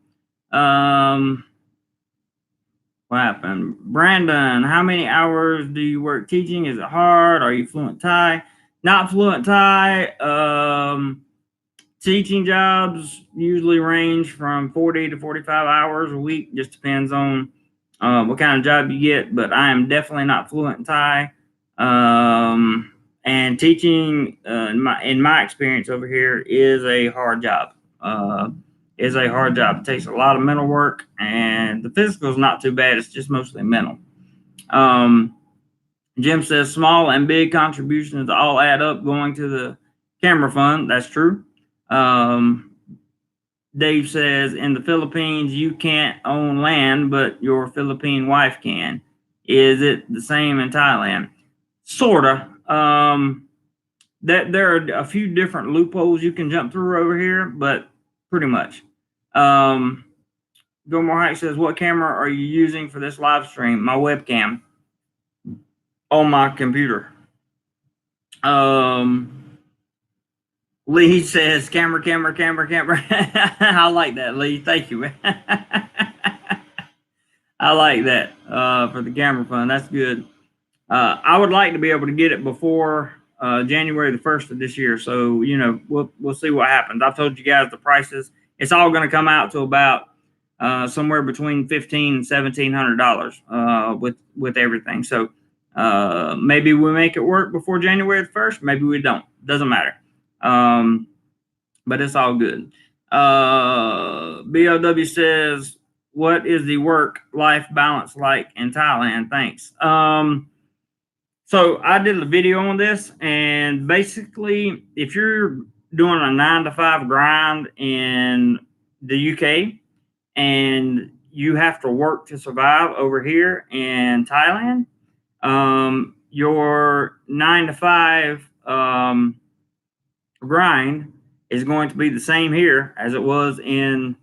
What happened? Brandon, how many hours do you work teaching? Is it hard? Are you fluent Thai? Not fluent Thai. Teaching jobs usually range from 40 to 45 hours a week. Just depends on what kind of job you get, but I am definitely not fluent in Thai. And teaching, in my experience over here, is a hard job. It takes a lot of mental work, and the physical is not too bad. It's just mostly mental. Jim says small and big contributions all add up going to the camera fund. That's true. Dave says in the Philippines you can't own land, but your Philippine wife can. Is it the same in Thailand? Sorta. That there are a few different loopholes you can jump through over here, but pretty much. Go More Hike says, what camera are you using for this live stream? My webcam on my computer. Lee says, camera. I like that, Lee. Thank you. I like that for the camera fund. That's good. I would like to be able to get it before January the 1st of this year. So, you know, we'll see what happens. I've told you guys the prices. It's all going to come out to about somewhere between $1,500 and $1,700 with everything. So maybe we make it work before January the 1st. Maybe we don't. Doesn't matter. But it's all good. BOW says, what is the work-life balance like in Thailand? Thanks. So I did a video on this, and basically, if you're doing a 9-to-5 grind in the UK and you have to work to survive over here in Thailand, your 9-to-5 grind is going to be the same here as it was in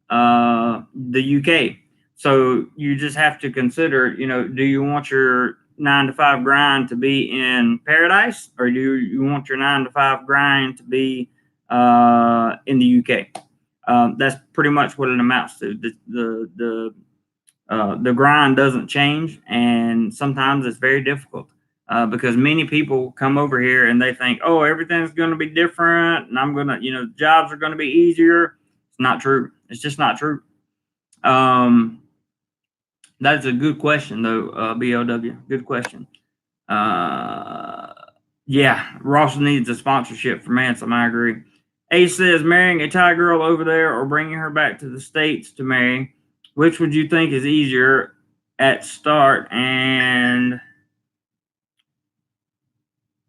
the UK. So you just have to consider, you know, do you want your 9-to-5 grind to be in paradise, or do you want your 9-to-5 grind to be in the UK? That's pretty much what it amounts to. The grind doesn't change, and sometimes it's very difficult because many people come over here and they think, oh, everything's going to be different, and I'm going to, you know, jobs are going to be easier. It's not true. It's just not true. That's a good question, though, BOW. Good question. Yeah, Ross needs a sponsorship from Ansem. I agree. Ace says, marrying a Thai girl over there or bringing her back to the States to marry. Which would you think is easier at start? And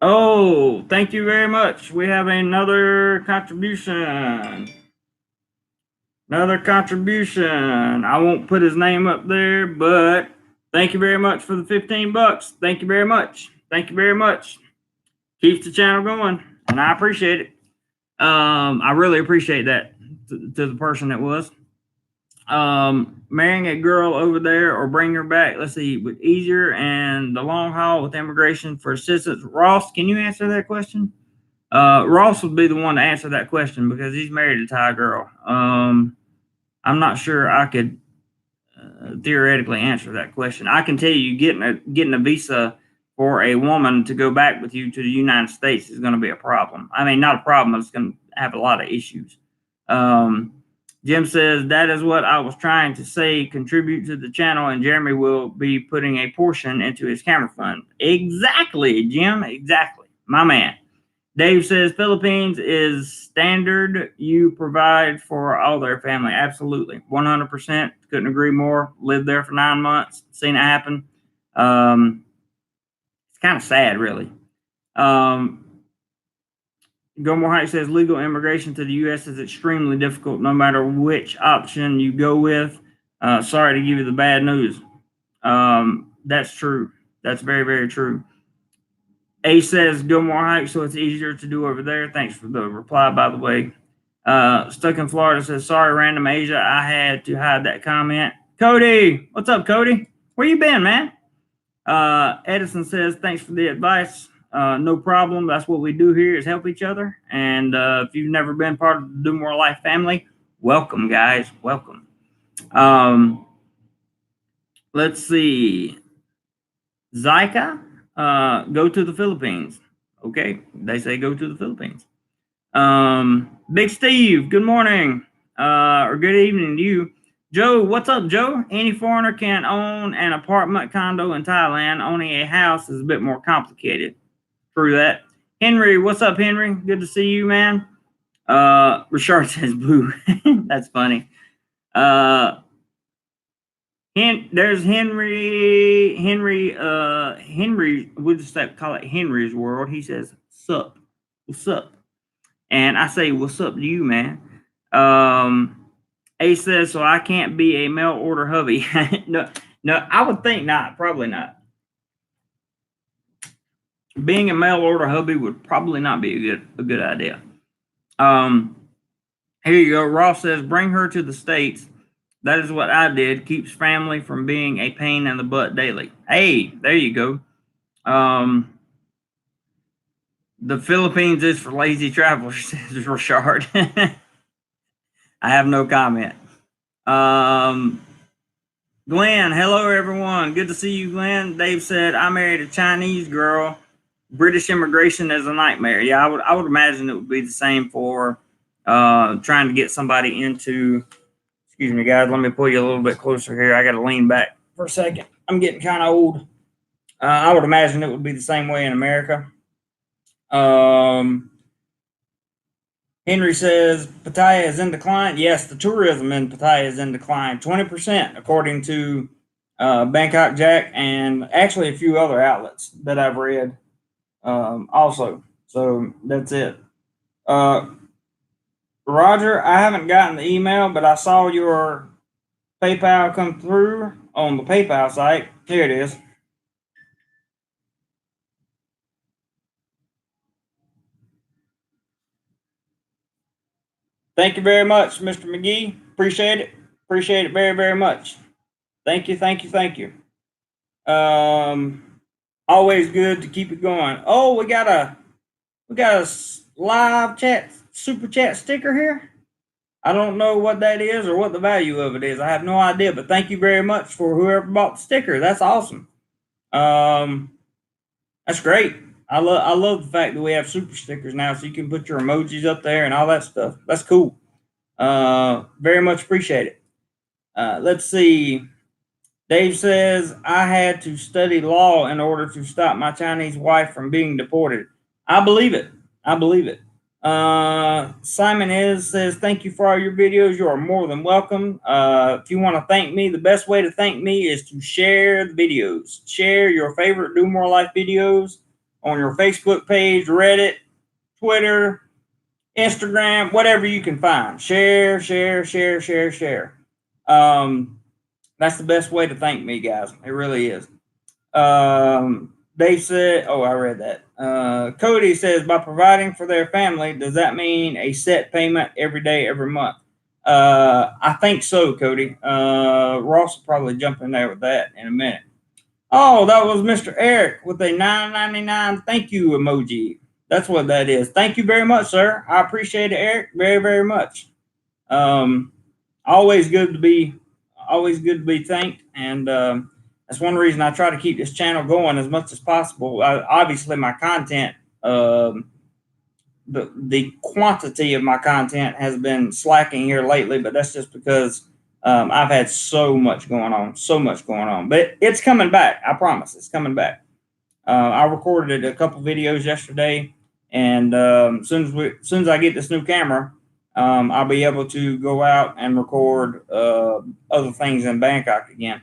oh, thank you very much. We have another contribution. Another contribution. I won't put his name up there, but thank you very much for the 15 bucks. Thank you very much. Thank you very much. Keeps the channel going, and I appreciate it. I really appreciate that to the person that was. Marrying a girl over there or bring her back, let's see, with easier and the long haul with immigration for assistance. Ross, can you answer that question? Ross would be the one to answer that question because he's married a Thai girl. I'm not sure I could theoretically answer that question. I can tell you getting a visa for a woman to go back with you to the United States is going to be a problem. I mean, not a problem. It's going to have a lot of issues. Jim says, that is what I was trying to say, contribute to the channel, and Jeremy will be putting a portion into his camera fund. Exactly, Jim. Exactly. My man. Dave says, Philippines is standard. You provide for all their family. Absolutely. 100%. Couldn't agree more. Lived there for 9 months. Seen it happen. It's kind of sad, really. Gilmore Heights says, legal immigration to the U.S. is extremely difficult no matter which option you go with. Sorry to give you the bad news. That's true. That's very, very true. A says Gilmore Heights, so it's easier to do over there. Thanks for the reply, by the way. Stuck in Florida says, sorry, Random Asia. I had to hide that comment. Cody, what's up, Cody? Where you been, man? Edison says, thanks for the advice. No problem. That's what we do here is help each other. And if you've never been part of the DoMoreLife family, welcome, guys. Welcome. Let's see. Zyka, go to the Philippines. Okay. They say go to the Philippines. Big Steve, good morning. Or good evening to you. Joe, what's up, Joe? Any foreigner can own an apartment condo in Thailand. Owning a house is a bit more complicated. True that. Henry, what's up, Henry? Good to see you, man. Richard says boo. That's funny. There's Henry, we'll just call it Henry's World. He says, sup, what's up? And I say, what's up to you, man? A says, so I can't be a mail order hubby. No, I would think not. Probably not. Being a mail order hubby would probably not be a good idea. Here you go. Ross says, bring her to the States. That is what I did. Keeps family from being a pain in the butt daily. Hey, there you go. The Philippines is for lazy travelers, says Richard. I have no comment. Glenn, hello everyone. Good to see you, Glenn. Dave said, I married a Chinese girl. British immigration is a nightmare. Yeah, I would imagine it would be the same for trying to get somebody into. Excuse me, guys. Let me pull you a little bit closer here. I got to lean back for a second. I'm getting kind of old. I would imagine it would be the same way in America. Henry says, Pattaya is in decline. Yes, the tourism in Pattaya is in decline. 20%, according to Bangkok Jack and actually a few other outlets that I've read also. So that's it. Roger, I haven't gotten the email, but I saw your PayPal come through on the PayPal site. Here it is. Thank you very much, Mr. McGee. Appreciate it. Appreciate it very, very much. Thank you, thank you, thank you. Always good to keep it going. Oh, we got a live chat, super chat sticker here. I don't know what that is or what the value of it is. I have no idea, but thank you very much for whoever bought the sticker. That's awesome. That's great. I love the fact that we have super stickers now, so you can put your emojis up there and all that stuff. That's cool. Very much appreciate it. Let's see. Dave says, I had to study law in order to stop my Chinese wife from being deported. I believe it. I believe it. Simon says, thank you for all your videos. You are more than welcome. If you want to thank me, the best way to thank me is to share the videos. Share your favorite Do More Life videos on your Facebook page, Reddit, Twitter, Instagram, whatever you can find. Share. That's the best way to thank me, guys. It really is. Dave said, I read that. Cody says, by providing for their family, does that mean a set payment every day, every month? I think so, Cody. Ross will probably jump in there with that in a minute. Oh, that was Mr. Eric with a $9.99 thank you emoji. That's what that is. Thank you very much, sir. I appreciate it, Eric, very, very much. Always good to be thanked, and that's one reason I try to keep this channel going as much as possible. Obviously, my content, the quantity of my content has been slacking here lately, but that's just because I've had so much going on. But it's coming back. I promise, it's coming back. I recorded a couple videos yesterday, and as soon as I get this new camera, I'll be able to go out and record other things in Bangkok again.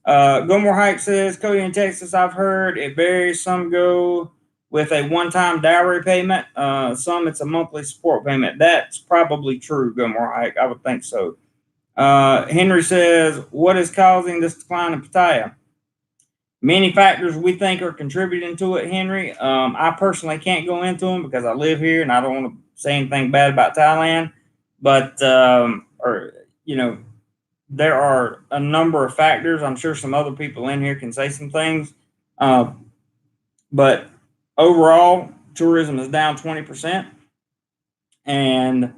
Gomore Hike says, Cody in Texas, I've heard it varies. Some go with a one-time dowry payment. Some it's a monthly support payment. That's probably true, Gomore Hike. I would think so. Henry says, what is causing this decline in Pattaya? Many factors we think are contributing to it, Henry. I personally can't go into them because I live here and I don't want to say anything bad about Thailand. But, there are a number of factors. I'm sure some other people in here can say some things. But overall, tourism is down 20%. And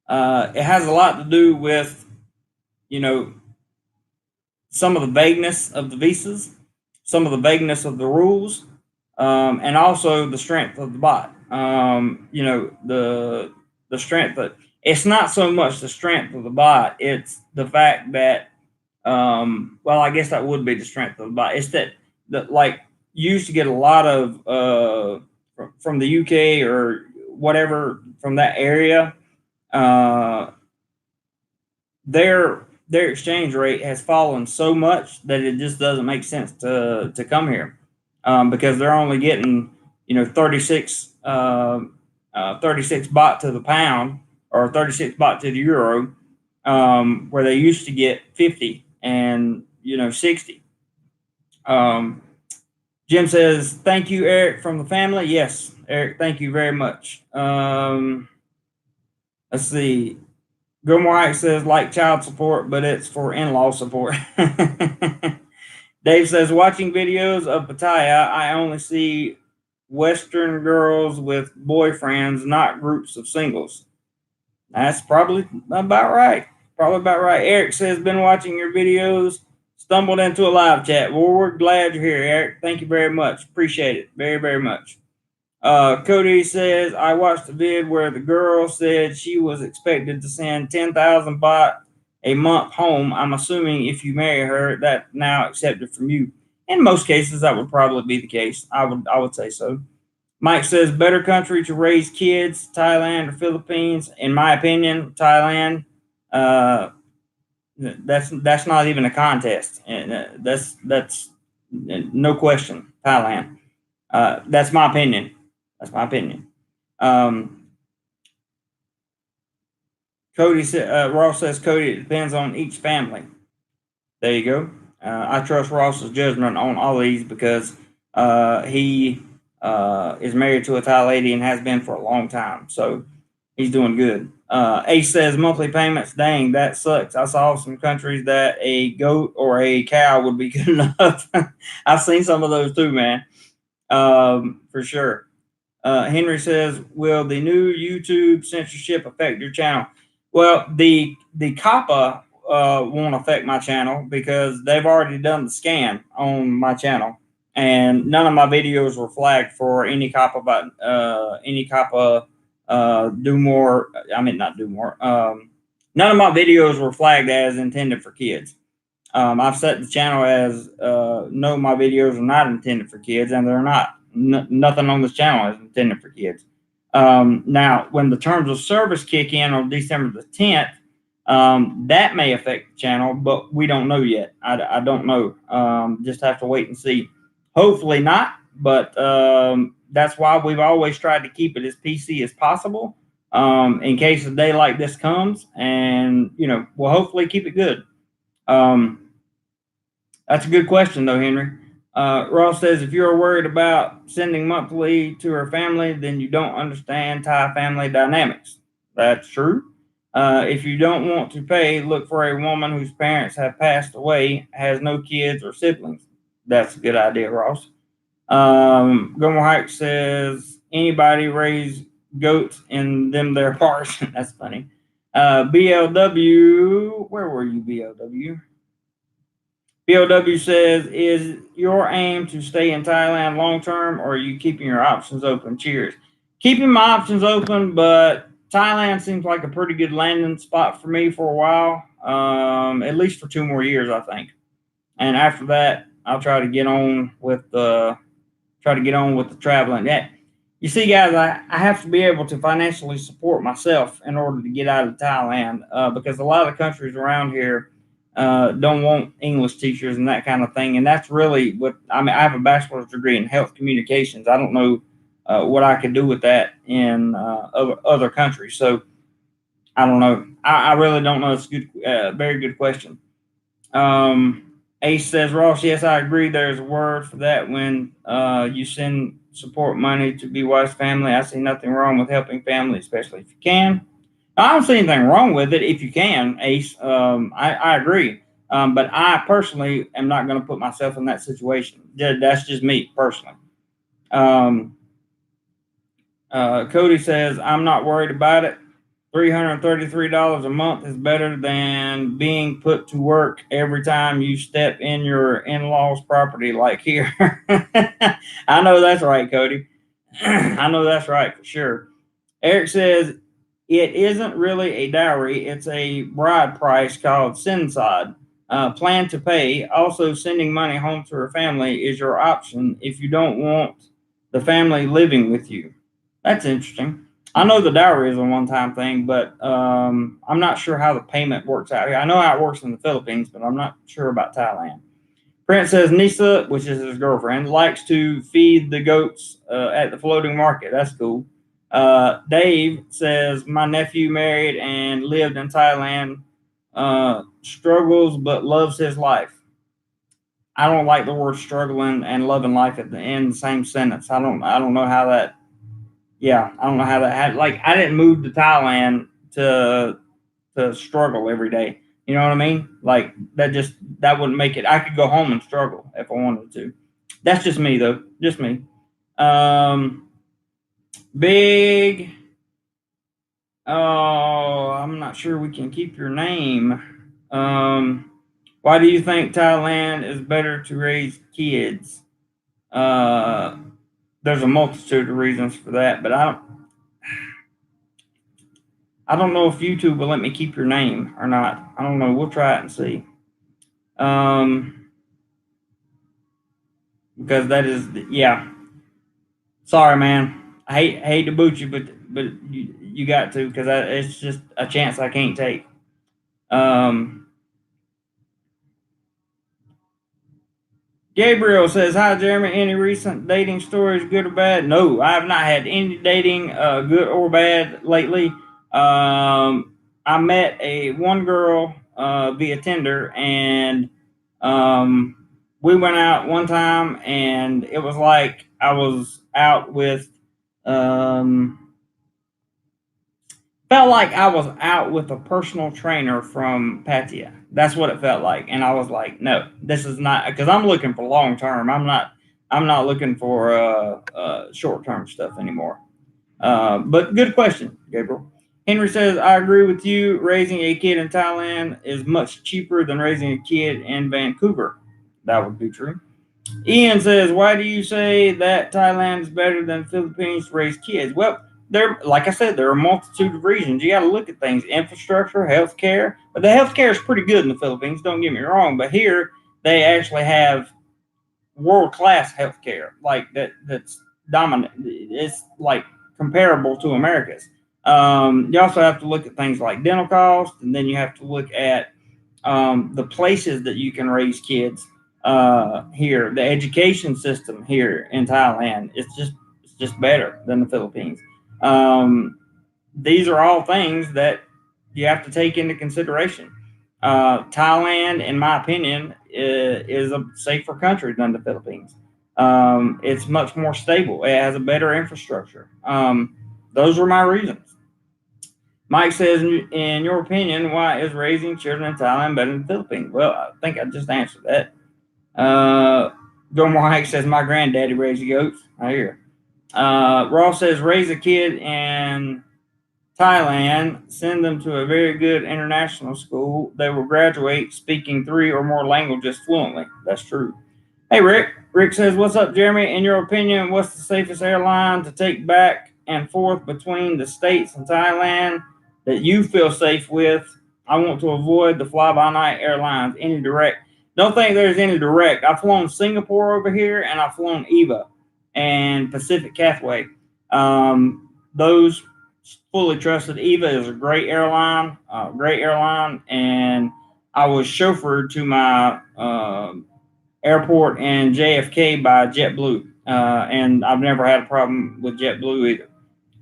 it has a lot to do with, some of the vagueness of the visas, some of the vagueness of the rules, and also the strength of the baht. The strength of it's not so much the strength of the baht, it's the fact that, I guess that would be the strength of the baht. It's that you used to get a lot of from the UK or whatever from that area. Their exchange rate has fallen so much that it just doesn't make sense to come here, because they're only getting 36 baht to the pound, or 36 baht to the euro, where they used to get 50 and 60. Jim says, thank you, Eric, from the family. Yes, Eric, thank you very much. Let's see. Gilmore Ike says, like child support, but it's for in-law support. Dave says, watching videos of Pattaya, I only see Western girls with boyfriends, not groups of singles. That's probably about right. Eric says, been watching your videos, stumbled into a live chat. Well, we're glad you're here, Eric. Thank you very much. Appreciate it very, very much. Cody says, I watched the vid where the girl said she was expected to send 10,000 baht a month home. I'm assuming if you marry her, that now accepted from you. In most cases, that would probably be the case. I would say so. Mike says, better country to raise kids, Thailand or Philippines? In my opinion, Thailand. That's not even a contest. That's no question, Thailand. That's my opinion. Cody said, Ross says, Cody, it depends on each family. There you go. I trust Ross's judgment on all these because he is married to a Thai lady and has been for a long time. So he's doing good. Ace says, monthly payments, dang, that sucks. I saw some countries that a goat or a cow would be good enough. I've seen some of those too, man. For sure. Henry says, will the new YouTube censorship affect your channel? Well, the COPPA won't affect my channel because they've already done the scan on my channel, and none of my videos were flagged for any COPPA button, any COPPA do more. I mean, not do more. None of my videos were flagged as intended for kids. I've set the channel as no, my videos are not intended for kids, and they're not. Nothing on this channel is intended for kids. Now, when the terms of service kick in on December the 10th, that may affect the channel, but we don't know yet. I don't know. Just have to wait and see. Hopefully not, but that's why we've always tried to keep it as PC as possible, in case a day like this comes, and we'll hopefully keep it good. That's a good question, though, Henry. Ross says, if you're worried about sending monthly to her family, then you don't understand Thai family dynamics. That's true. If you don't want to pay, look for a woman whose parents have passed away, has no kids or siblings. That's a good idea, Ross. Gilmore Hike says, anybody raise goats in them their parts. That's funny. BLW, where were you, BLW? BLW says, is your aim to stay in Thailand long term, or are you keeping your options open? Cheers. Keeping my options open, but Thailand seems like a pretty good landing spot for me for a while, at least for 2 more years, I think. And after that, I'll try to get on with the traveling. Yeah. You see, guys, I have to be able to financially support myself in order to get out of Thailand, because a lot of the countries around here don't want English teachers and that kind of thing. And that's really what I have a bachelor's degree in health communications. I don't know what I could do with that in other countries. So I don't know. I really don't know. It's a good, very good question. Ace says, Ross, yes, I agree. There's a word for that when you send support money to be wife's family. I see nothing wrong with helping family, especially if you can. I don't see anything wrong with it if you can, Ace. I agree. But I personally am not going to put myself in that situation. That's just me personally. Cody says, I'm not worried about it. $333 a month is better than being put to work every time you step in your in-laws' property like here. I know that's right, Cody. I know that's right for sure. Eric says, it isn't really a dowry. It's a bride price called Sinsad. Plan to pay. Also, sending money home to her family is your option if you don't want the family living with you. That's interesting. I know the dowry is a one-time thing, but I'm not sure how the payment works out here. I know how it works in the Philippines, but I'm not sure about Thailand. Prince says Nisa, which is his girlfriend, likes to feed the goats at the floating market. That's cool. Dave says, my nephew married and lived in Thailand, struggles but loves his life. I don't like the word struggling and loving life at the end of the same sentence. I don't know how that. Yeah, I don't know how that had. Like, I didn't move to Thailand to struggle every day. You know what I mean? Like, that wouldn't make it. I could go home and struggle if I wanted to. That's just me, though. Just me. Big. Oh, I'm not sure we can keep your name. Why do you think Thailand is better to raise kids? There's a multitude of reasons for that, but I don't know if YouTube will let me keep your name or not. I don't know. We'll try it and see. Because that is, yeah. Sorry, man. I hate to boot you, but you got to, because it's just a chance I can't take. Gabriel says, hi, Jeremy. Any recent dating stories, good or bad? No, I have not had any dating, good or bad lately. I met one girl via Tinder, and we went out one time, and it was like I was out with felt like I was out with a personal trainer from Pattaya. That's what it felt like. And I was like, no, this is not, because I'm looking for long term. I'm not looking for short term stuff anymore. But good question, Gabriel. Henry says, I agree with you. Raising a kid in Thailand is much cheaper than raising a kid in Vancouver. That would be true. Ian says, why do you say that Thailand is better than Philippines to raise kids? Well, like I said, there are a multitude of reasons. You got to look at things: infrastructure, healthcare. But the healthcare is pretty good in the Philippines. Don't get me wrong. But here they actually have world-class healthcare, like that's dominant. It's like comparable to America's. You also have to look at things like dental costs, and then you have to look at the places that you can raise kids here. The education system here in Thailand, it's just better than the Philippines. These are all things that you have to take into consideration. Thailand, in my opinion, is a safer country than the Philippines. It's much more stable. It has a better infrastructure. Those are my reasons. Mike says, in your opinion, why is raising children in Thailand better than the Philippines? Well, I think I just answered that. Mike says, my granddaddy raised goats. I hear. Ross says, raise a kid in Thailand, send them to a very good international school. They will graduate speaking 3 or more languages fluently. That's true. Hey, Rick. Rick says, what's up, Jeremy? In your opinion, what's the safest airline to take back and forth between the States and Thailand that you feel safe with? I want to avoid the fly-by-night airlines. Any direct? Don't think there's any direct. I've flown Singapore over here, and I've flown EVA and Pacific Cathay. Those fully trusted. EVA is a great airline, and I was chauffeured to my airport in JFK by JetBlue, and I've never had a problem with JetBlue either.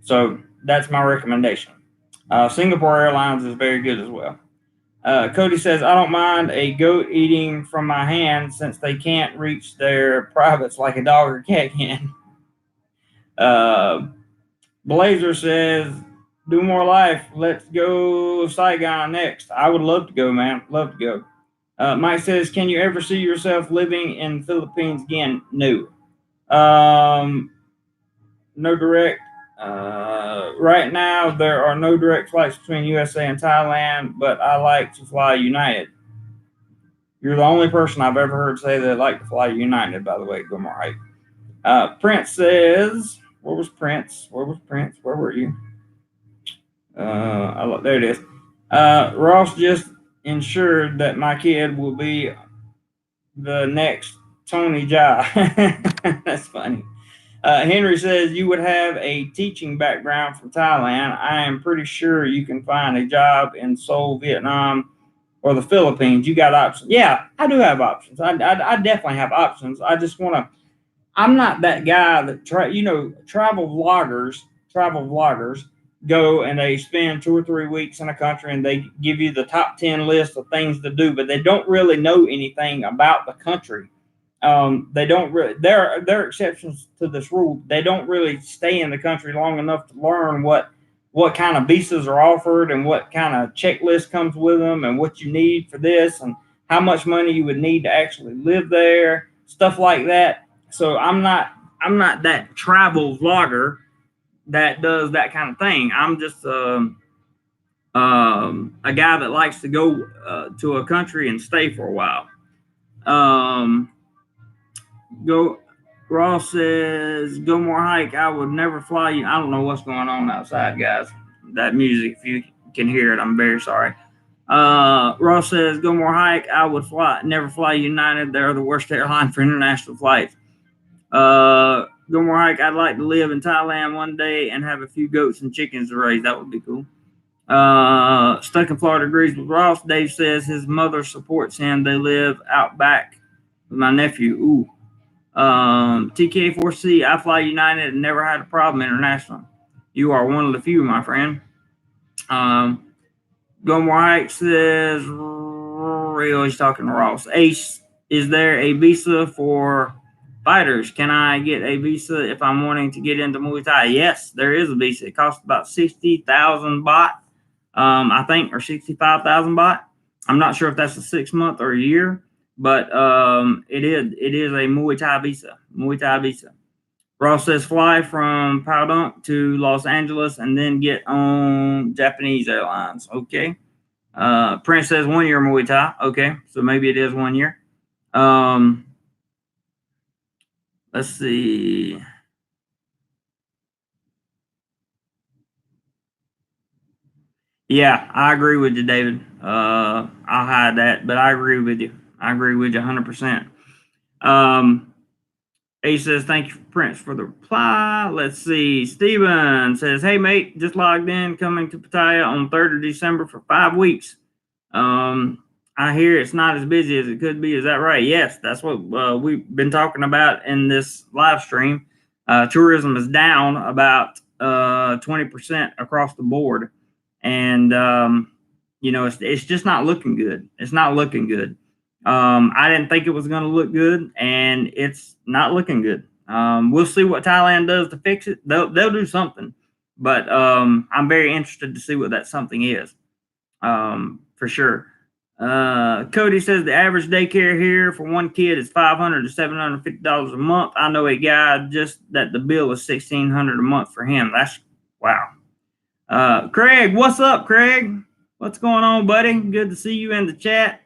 So that's my recommendation. Singapore Airlines is very good as well. Cody says, I don't mind a goat eating from my hand since they can't reach their privates like a dog or cat can. Blazer says, DoMoreLife, let's go Saigon next. I would love to go, man. Love to go. Mike says, can you ever see yourself living in the Philippines again? No. No direct. Right now, there are no direct flights between USA and Thailand, but I like to fly United. You're the only person I've ever heard say they like to fly United, by the way. Go more hype. Prince says, where was Prince? Where were you? There it is. Ross just ensured that my kid will be the next Tony Jaa. That's funny. Henry says, you would have a teaching background from Thailand. I am pretty sure you can find a job in Seoul, Vietnam, or the Philippines. You got options. Yeah, I do have options. I definitely have options. I just want to, I'm not that guy that, travel vloggers go and they spend 2 or 3 weeks in a country and they give you the top 10 list of things to do, but they don't really know anything about the country. They don't really, there are exceptions to this rule. They don't really stay in the country long enough to learn what kind of visas are offered and what kind of checklist comes with them and what you need for this and how much money you would need to actually live there, stuff like that. So I'm not that travel vlogger that does that kind of thing. I'm just a guy that likes to go to a country and stay for a while. Ross says, go more hike. I would never fly you. I don't know what's going on outside, guys. That music, if you can hear it, I'm very sorry. Ross says, go more hike. I would never fly United. They're the worst airline for international flights. Go more hike. I'd like to live in Thailand one day and have a few goats and chickens to raise. That would be cool. Stuck in Florida agrees with Ross. Dave says his mother supports him. They live out back with my nephew. Ooh. TK4C, I fly United and never had a problem internationally. You are one of the few, my friend. Go more hike says, he's talking to Ross. Ace, is there a visa for fighters? Can I get a visa if I'm wanting to get into Muay Thai? Yes, there is a visa. It costs about 60,000 baht, I think, or 65,000 baht. I'm not sure if that's a 6 month or a year, but it is a Muay Thai visa. Ross says fly from Padang to Los Angeles and then get on Japanese Airlines. Okay. Prince says 1 year Muay Thai. Okay, so maybe it is 1 year. Let's see. Yeah, I agree with you, David. I'll hide that, but I agree with you. I agree with you 100%. A says, thank you, Prince, for the reply. Let's see. Steven says, hey, mate, just logged in, coming to Pattaya on 3rd of December for 5 weeks. I hear it's not as busy as it could be. Is that right? Yes, that's what we've been talking about in this live stream. Tourism is down about 20% across the board. And, it's just not looking good. It's not looking good. I didn't think it was going to look good, and it's not looking good. We'll see what Thailand does to fix it. They'll do something, but I'm very interested to see what that something is, for sure. Cody says the average daycare here for one kid is $500 to $750 a month. I know a guy just that the bill is $1,600 a month for him. That's wow. Craig, what's up, Craig? What's going on, buddy? Good to see you in the chat.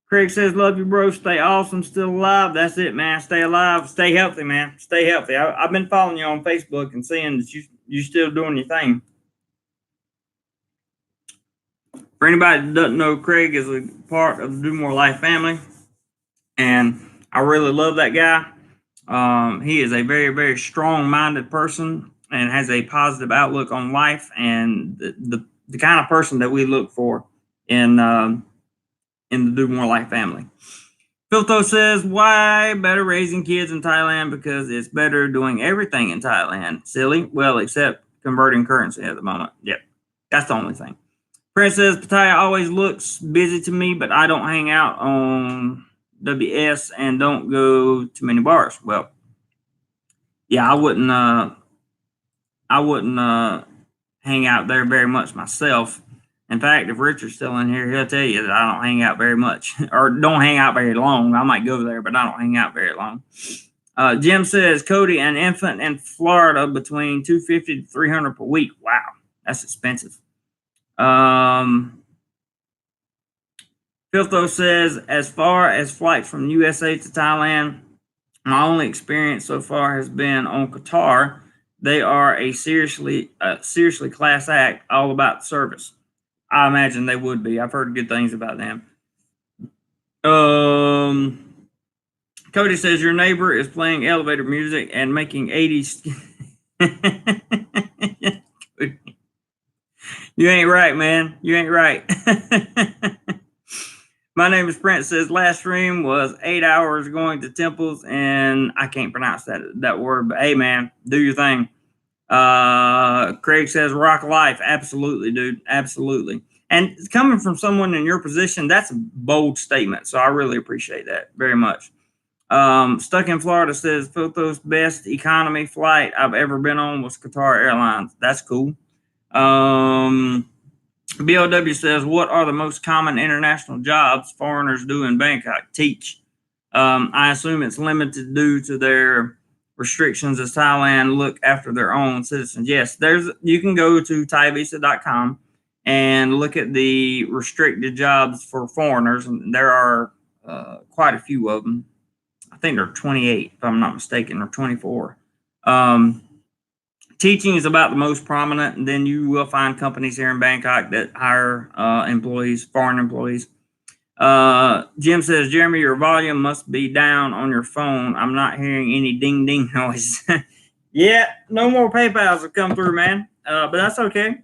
Craig says, love you, bro. Stay awesome. Still alive. That's it, man. Stay alive. Stay healthy, man. Stay healthy. I've been following you on Facebook and seeing that you still doing your thing. For anybody that doesn't know, Craig is a part of the DoMoreLife family, and I really love that guy. He is a very, very strong-minded person and has a positive outlook on life, and the kind of person that we look for in the DoMoreLife family. Filto says, why better raising kids in Thailand? Because it's better doing everything in Thailand. Silly. Well, except converting currency at the moment. Yep. That's the only thing. Prince says, Pattaya always looks busy to me, but I don't hang out on WS and don't go to many bars. Well, yeah, I wouldn't hang out there very much myself. In fact, if Richard's still in here, he'll tell you that I don't hang out very much or don't hang out very long. I might go there, but I don't hang out very long. Jim says, Cody, an infant in Florida between $250 to $300 per week. Wow, that's expensive. Filtho says, as far as flights from USA to Thailand, my only experience so far has been on Qatar. They are a seriously class act, all about service. I imagine they would be. I've heard good things about them. Cody says your neighbor is playing elevator music and making 80s. You ain't right, man. You ain't right. My name is Prince says last stream was 8 hours going to temples, and I can't pronounce that word, but hey, man, do your thing. Craig says rock life. Absolutely, dude. Absolutely. And coming from someone in your position, that's a bold statement. So I really appreciate that very much. Stuck in Florida says Filtho's best economy flight I've ever been on was Qatar Airlines. That's cool. BLW says, what are the most common international jobs foreigners do in Bangkok? Teach. I assume it's limited due to their restrictions as Thailand look after their own citizens. Yes, you can go to thaivisa.com and look at the restricted jobs for foreigners, and there are quite a few of them. I think there are 28, if I'm not mistaken, or 24. Teaching is about the most prominent, and then you will find companies here in Bangkok that hire employees, foreign employees. Jim says, Jeremy, your volume must be down on your phone. I'm not hearing any ding ding noise. Yeah, no more PayPals have come through, man. But that's okay.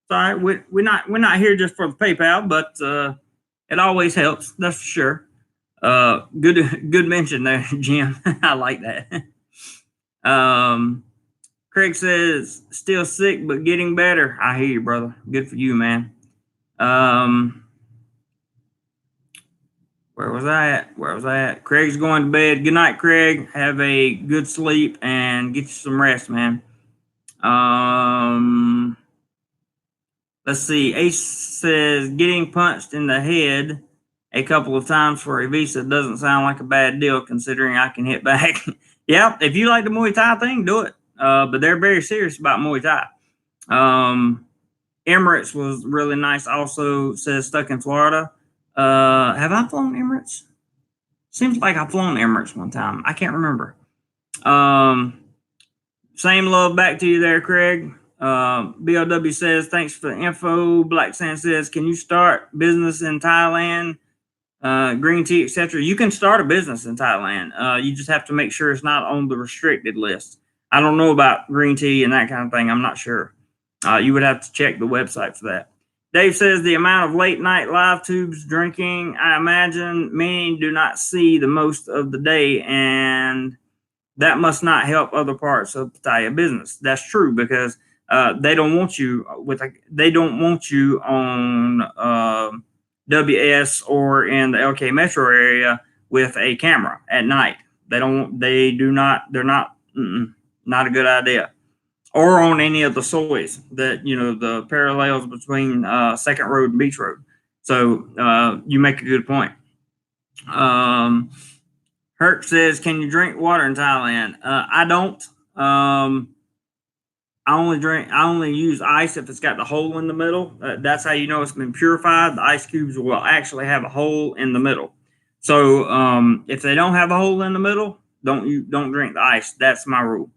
Sorry, we're not here just for the PayPal, but it always helps. That's for sure. Good mention there, Jim. I like that. Craig says, still sick, but getting better. I hear you, brother. Good for you, man. Where was I at? Craig's going to bed. Good night, Craig. Have a good sleep and get you some rest, man. Let's see. Ace says, getting punched in the head a couple of times for a visa doesn't sound like a bad deal considering I can hit back. Yeah, if you like the Muay Thai thing, do it. But they're very serious about Muay Thai. Emirates was really nice. Also says stuck in Florida. Have I flown Emirates? Seems like I've flown Emirates one time. I can't remember. Same love back to you there, Craig. BLW says, thanks for the info. Black Sand says, can you start business in Thailand? green tea, etc. You can start a business in Thailand. You just have to make sure it's not on the restricted list. I don't know about green tea and that kind of thing. I'm not sure. You would have to check the website for that. Dave says the amount of late night live tubes drinking, I imagine many do not see the most of the day, and that must not help other parts of Pattaya business. That's true, because they don't want you on WS or in the LK metro area with a camera at night. They're not a good idea. Or on any of the soys that, the parallels between Second Road and Beach Road. So you make a good point. Herc says, can you drink water in Thailand? I don't. I only use ice if it's got the hole in the middle. That's how you know it's been purified. The ice cubes will actually have a hole in the middle. So if they don't have a hole in the middle, don't drink the ice. That's my rule.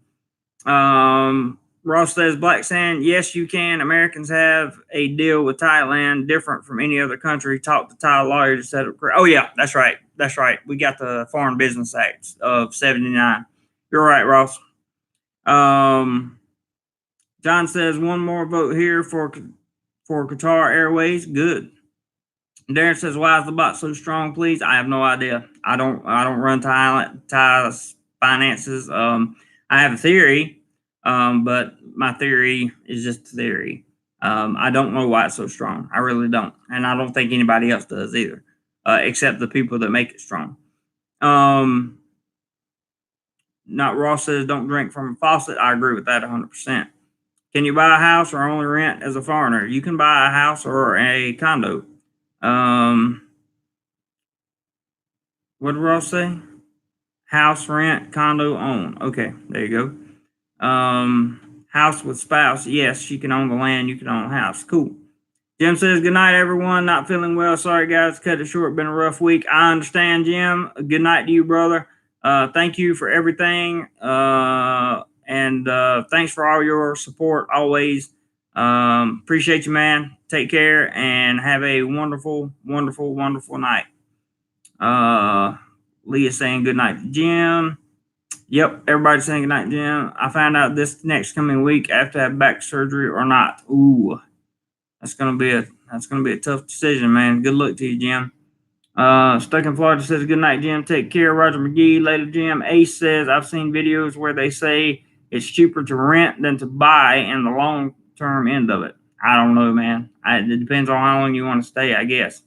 Ross says, Black Sand, yes, you can. Americans have a deal with Thailand different from any other country. Talk to Thai lawyers to set up. Oh, yeah, that's right. That's right. We got the Foreign Business Act of 79. You're right, Ross. John says, one more vote here for Qatar Airways. Good. Darren says, why is the bot so strong, please? I have no idea. I don't run Thai's finances. I have a theory. But my theory is just a theory. I don't know why it's so strong. I really don't. And I don't think anybody else does either, except the people that make it strong. Not Ross says, don't drink from a faucet. I agree with that 100%. Can you buy a house or only rent as a foreigner? You can buy a house or a condo. What did Ross say? House, rent, condo, own. Okay, there you go. House with spouse. Yes, you can own the land. You can own a house. Cool. Jim says, good night, everyone. Not feeling well. Sorry, guys. Cut it short. Been a rough week. I understand, Jim. Good night to you, brother. Thank you for everything. And thanks for all your support always. Appreciate you, man. Take care and have a wonderful, wonderful, wonderful night. Leah saying good night to Jim. Yep, everybody's saying good night, Jim. I found out this next coming week after I have back surgery or not. Ooh, that's gonna be a tough decision, man. Good luck to you, Jim. Stuck in Florida says good night, Jim. Take care, Roger McGee. Later, Jim. Ace says I've seen videos where they say it's cheaper to rent than to buy in the long term end of it. I don't know, man. It depends on how long you want to stay, I guess.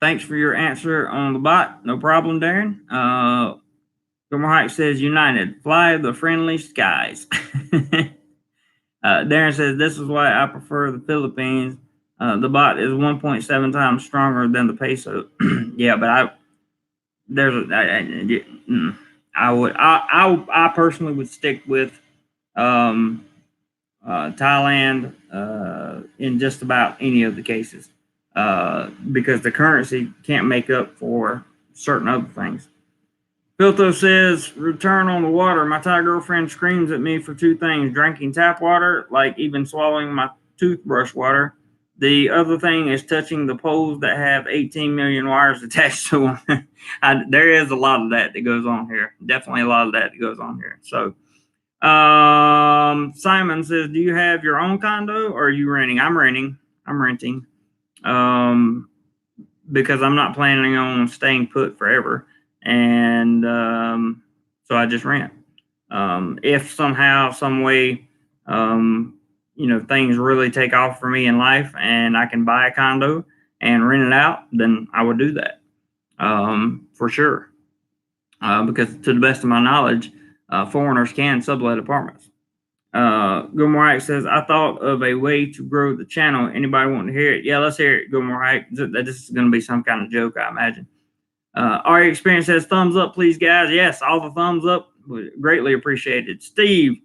Thanks for your answer on the bot. No problem, Darren. Gomer Hike says United. Fly the friendly skies. Darren says this is why I prefer the Philippines. The bot is 1.7 times stronger than the peso. Yeah, but I personally would stick with Thailand in just about any of the cases. Because the currency can't make up for certain other things. Filtho says, return on the water. My Thai girlfriend screams at me for two things: drinking tap water, like even swallowing my toothbrush water. The other thing is touching the poles that have 18 million wires attached to them. There is a lot of that goes on here. Definitely a lot of that goes on here. So, Simon says, do you have your own condo or are you renting? I'm renting. Because I'm not planning on staying put forever. And so I just rent. If somehow, some way, things really take off for me in life and I can buy a condo and rent it out, then I would do that for sure. Because to the best of my knowledge, foreigners can sublet apartments. Gilmore says, I thought of a way to grow the channel. Anybody want to hear it? Yeah, let's hear it, Gilmore. This is going to be some kind of joke, I imagine. Our experience says thumbs up, please, guys. Yes, all the thumbs up. Greatly appreciated. Steve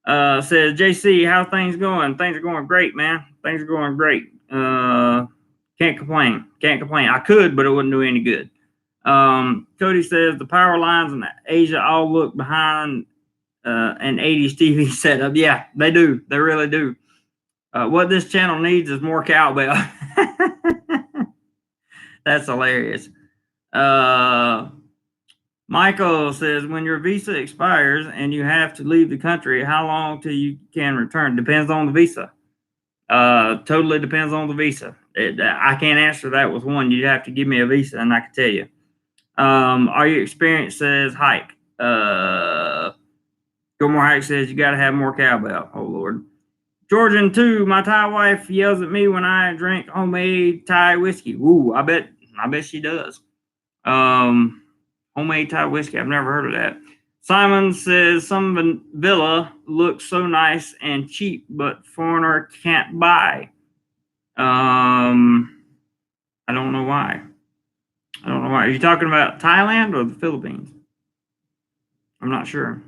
says, JC, how things going? Things are going great, man. Things are going great. Can't complain. I could, but it wouldn't do any good. Cody says, the power lines in Asia all look behind an 80s TV setup. Yeah, they do. They really do. What this channel needs is more cowbell. That's hilarious. Michael says, when your visa expires and you have to leave the country, how long till you can return? Depends on the visa. Totally depends on the visa. I can't answer that with one. You'd have to give me a visa and I can tell you. Are you experienced? Says hike. Go more hike says you got to have more cowbell. Oh Lord. Georgian 2, my Thai wife yells at me when I drink homemade Thai whiskey. Ooh, I bet she does. Homemade Thai whiskey. I've never heard of that. Simon says some villa looks so nice and cheap, but foreigner can't buy. I don't know why. Are you talking about Thailand or the Philippines? I'm not sure.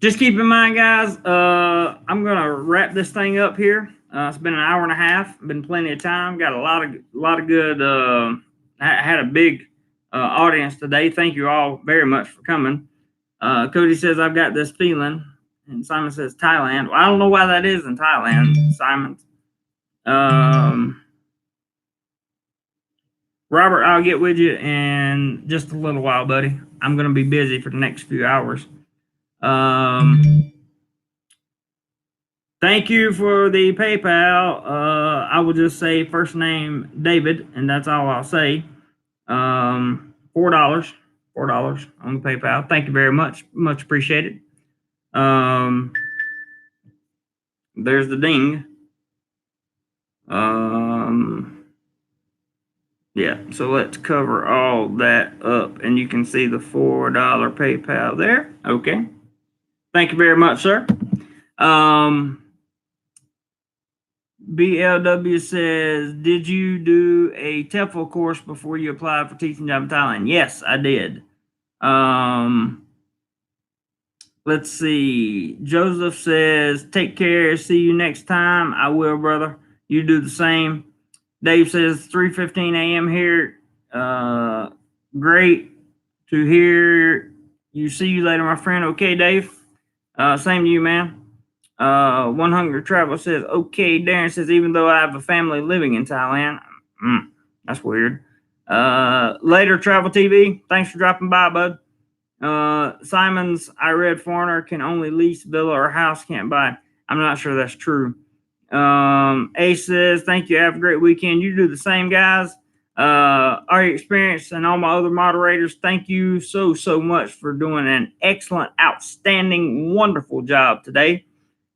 Just keep in mind, guys, I'm going to wrap this thing up here. It's been an hour and a half. Been plenty of time. Got a lot of good. I had a big audience today. Thank you all very much for coming. Cody says, I've got this feeling. And Simon says, Thailand. Well, I don't know why that is in Thailand, Simon. Robert, I'll get with you in just a little while, buddy. I'm going to be busy for the next few hours. Thank you for the PayPal. I will just say first name David, and that's all I'll say. $4 on the PayPal. Thank you very much. Much appreciated. There's the ding. Yeah, so let's cover all that up, and you can see the $4 PayPal there. Okay. Thank you very much, sir. BLW says, did you do a TEFL course before you applied for teaching job in Thailand? Yes, I did. Let's see. Joseph says, take care. See you next time. I will, brother. You do the same. Dave says, 3:15 a.m. here. Great to hear you. See you later, my friend. Okay, Dave. Same to you, man. One Hungry Travel says, okay. Darren says, even though I have a family living in Thailand. That's weird. Later, Travel TV. Thanks for dropping by, bud. Simon's, I read foreigner can only lease villa or house, can't buy. I'm not sure that's true. Ace says, thank you. Have a great weekend. You do the same, guys. Our experience and all my other moderators, thank you so much for doing an excellent, outstanding, wonderful job today.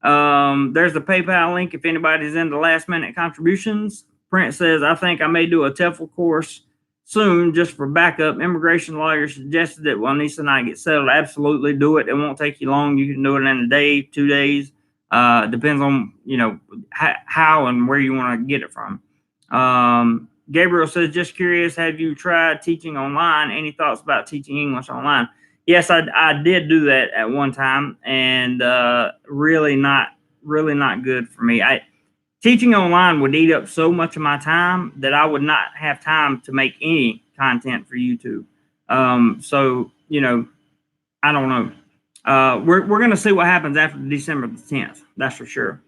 There's the PayPal link if anybody's into last minute contributions. Brent says, I think I may do a TEFL course soon just for backup. Immigration lawyer suggested that while Nisa and I get settled. Absolutely do it. It won't take you long. You can do it in a day, 2 days. Depends on, how and where you want to get it from. Gabriel says, just curious, have you tried teaching online? Any thoughts about teaching English online? Yes, I did do that at one time, and really not good for me. Teaching online would eat up so much of my time that I would not have time to make any content for YouTube. So, I don't know. We're going to see what happens after December the 10th. That's for sure.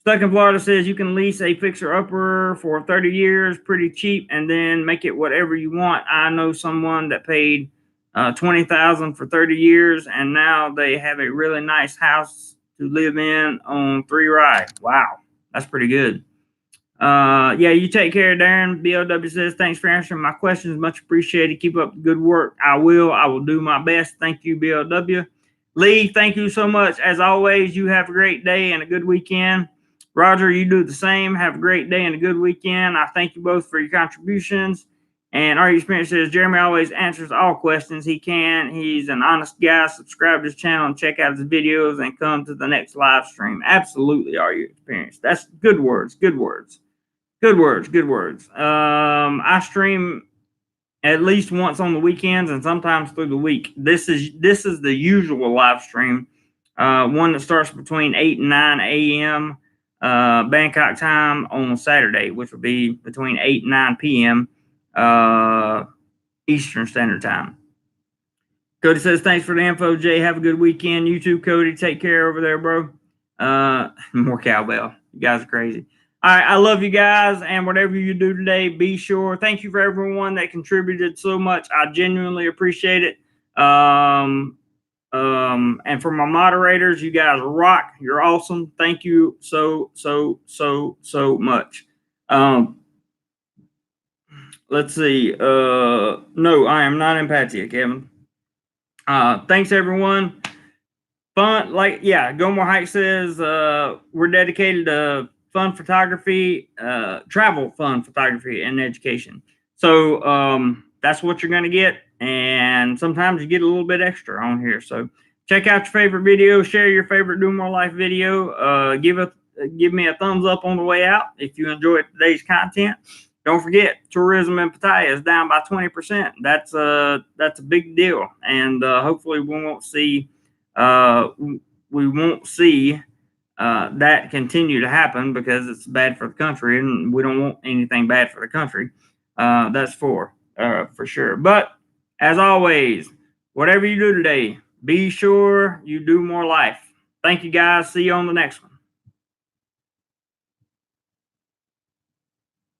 Stuck in Florida says you can lease a fixer-upper for 30 years, pretty cheap, and then make it whatever you want. I know someone that paid $20,000 for 30 years, and now they have a really nice house to live in on 3 Rye. Wow, that's pretty good. Yeah, you take care, Darren. BLW says, thanks for answering my questions. Much appreciated. Keep up the good work. I will do my best. Thank you, BLW. Lee, thank you so much. As always, you have a great day and a good weekend. Roger, you do the same. Have a great day and a good weekend. I thank you both for your contributions. And our experience says Jeremy always answers all questions he can. He's an honest guy. Subscribe to his channel and check out his videos and come to the next live stream. Absolutely, are you experienced? That's good words. Good words. Good words. Good words. I stream at least once on the weekends and sometimes through the week. This is the usual live stream. One that starts between 8 and 9 a.m. Bangkok time on Saturday, which will be between 8 and 9 p.m. Eastern Standard Time. Cody says, thanks for the info, Jay. Have a good weekend. You too, Cody. Take care over there, bro. More cowbell. You guys are crazy. All right, I love you guys, and whatever you do today, be sure. Thank you for everyone that contributed so much. I genuinely appreciate it. And for my moderators, you guys rock. You're awesome. Thank you so much. Let's see. No, I am not in Pattaya, Kevin. Thanks everyone. Fun, like, yeah, Go More Hike says we're dedicated to fun photography, travel fun photography, and education. So that's what you're going to get, and sometimes you get a little bit extra on here. So check out your favorite video, share your favorite Do More Life video, give me a thumbs up on the way out if you enjoyed today's content. Don't forget, tourism in Pattaya is down by 20%. That's a big deal, and hopefully we won't see that continue to happen, because it's bad for the country, and we don't want anything bad for the country. That's for sure. But as always, whatever you do today, be sure you do more life. Thank you guys. See you on the next one.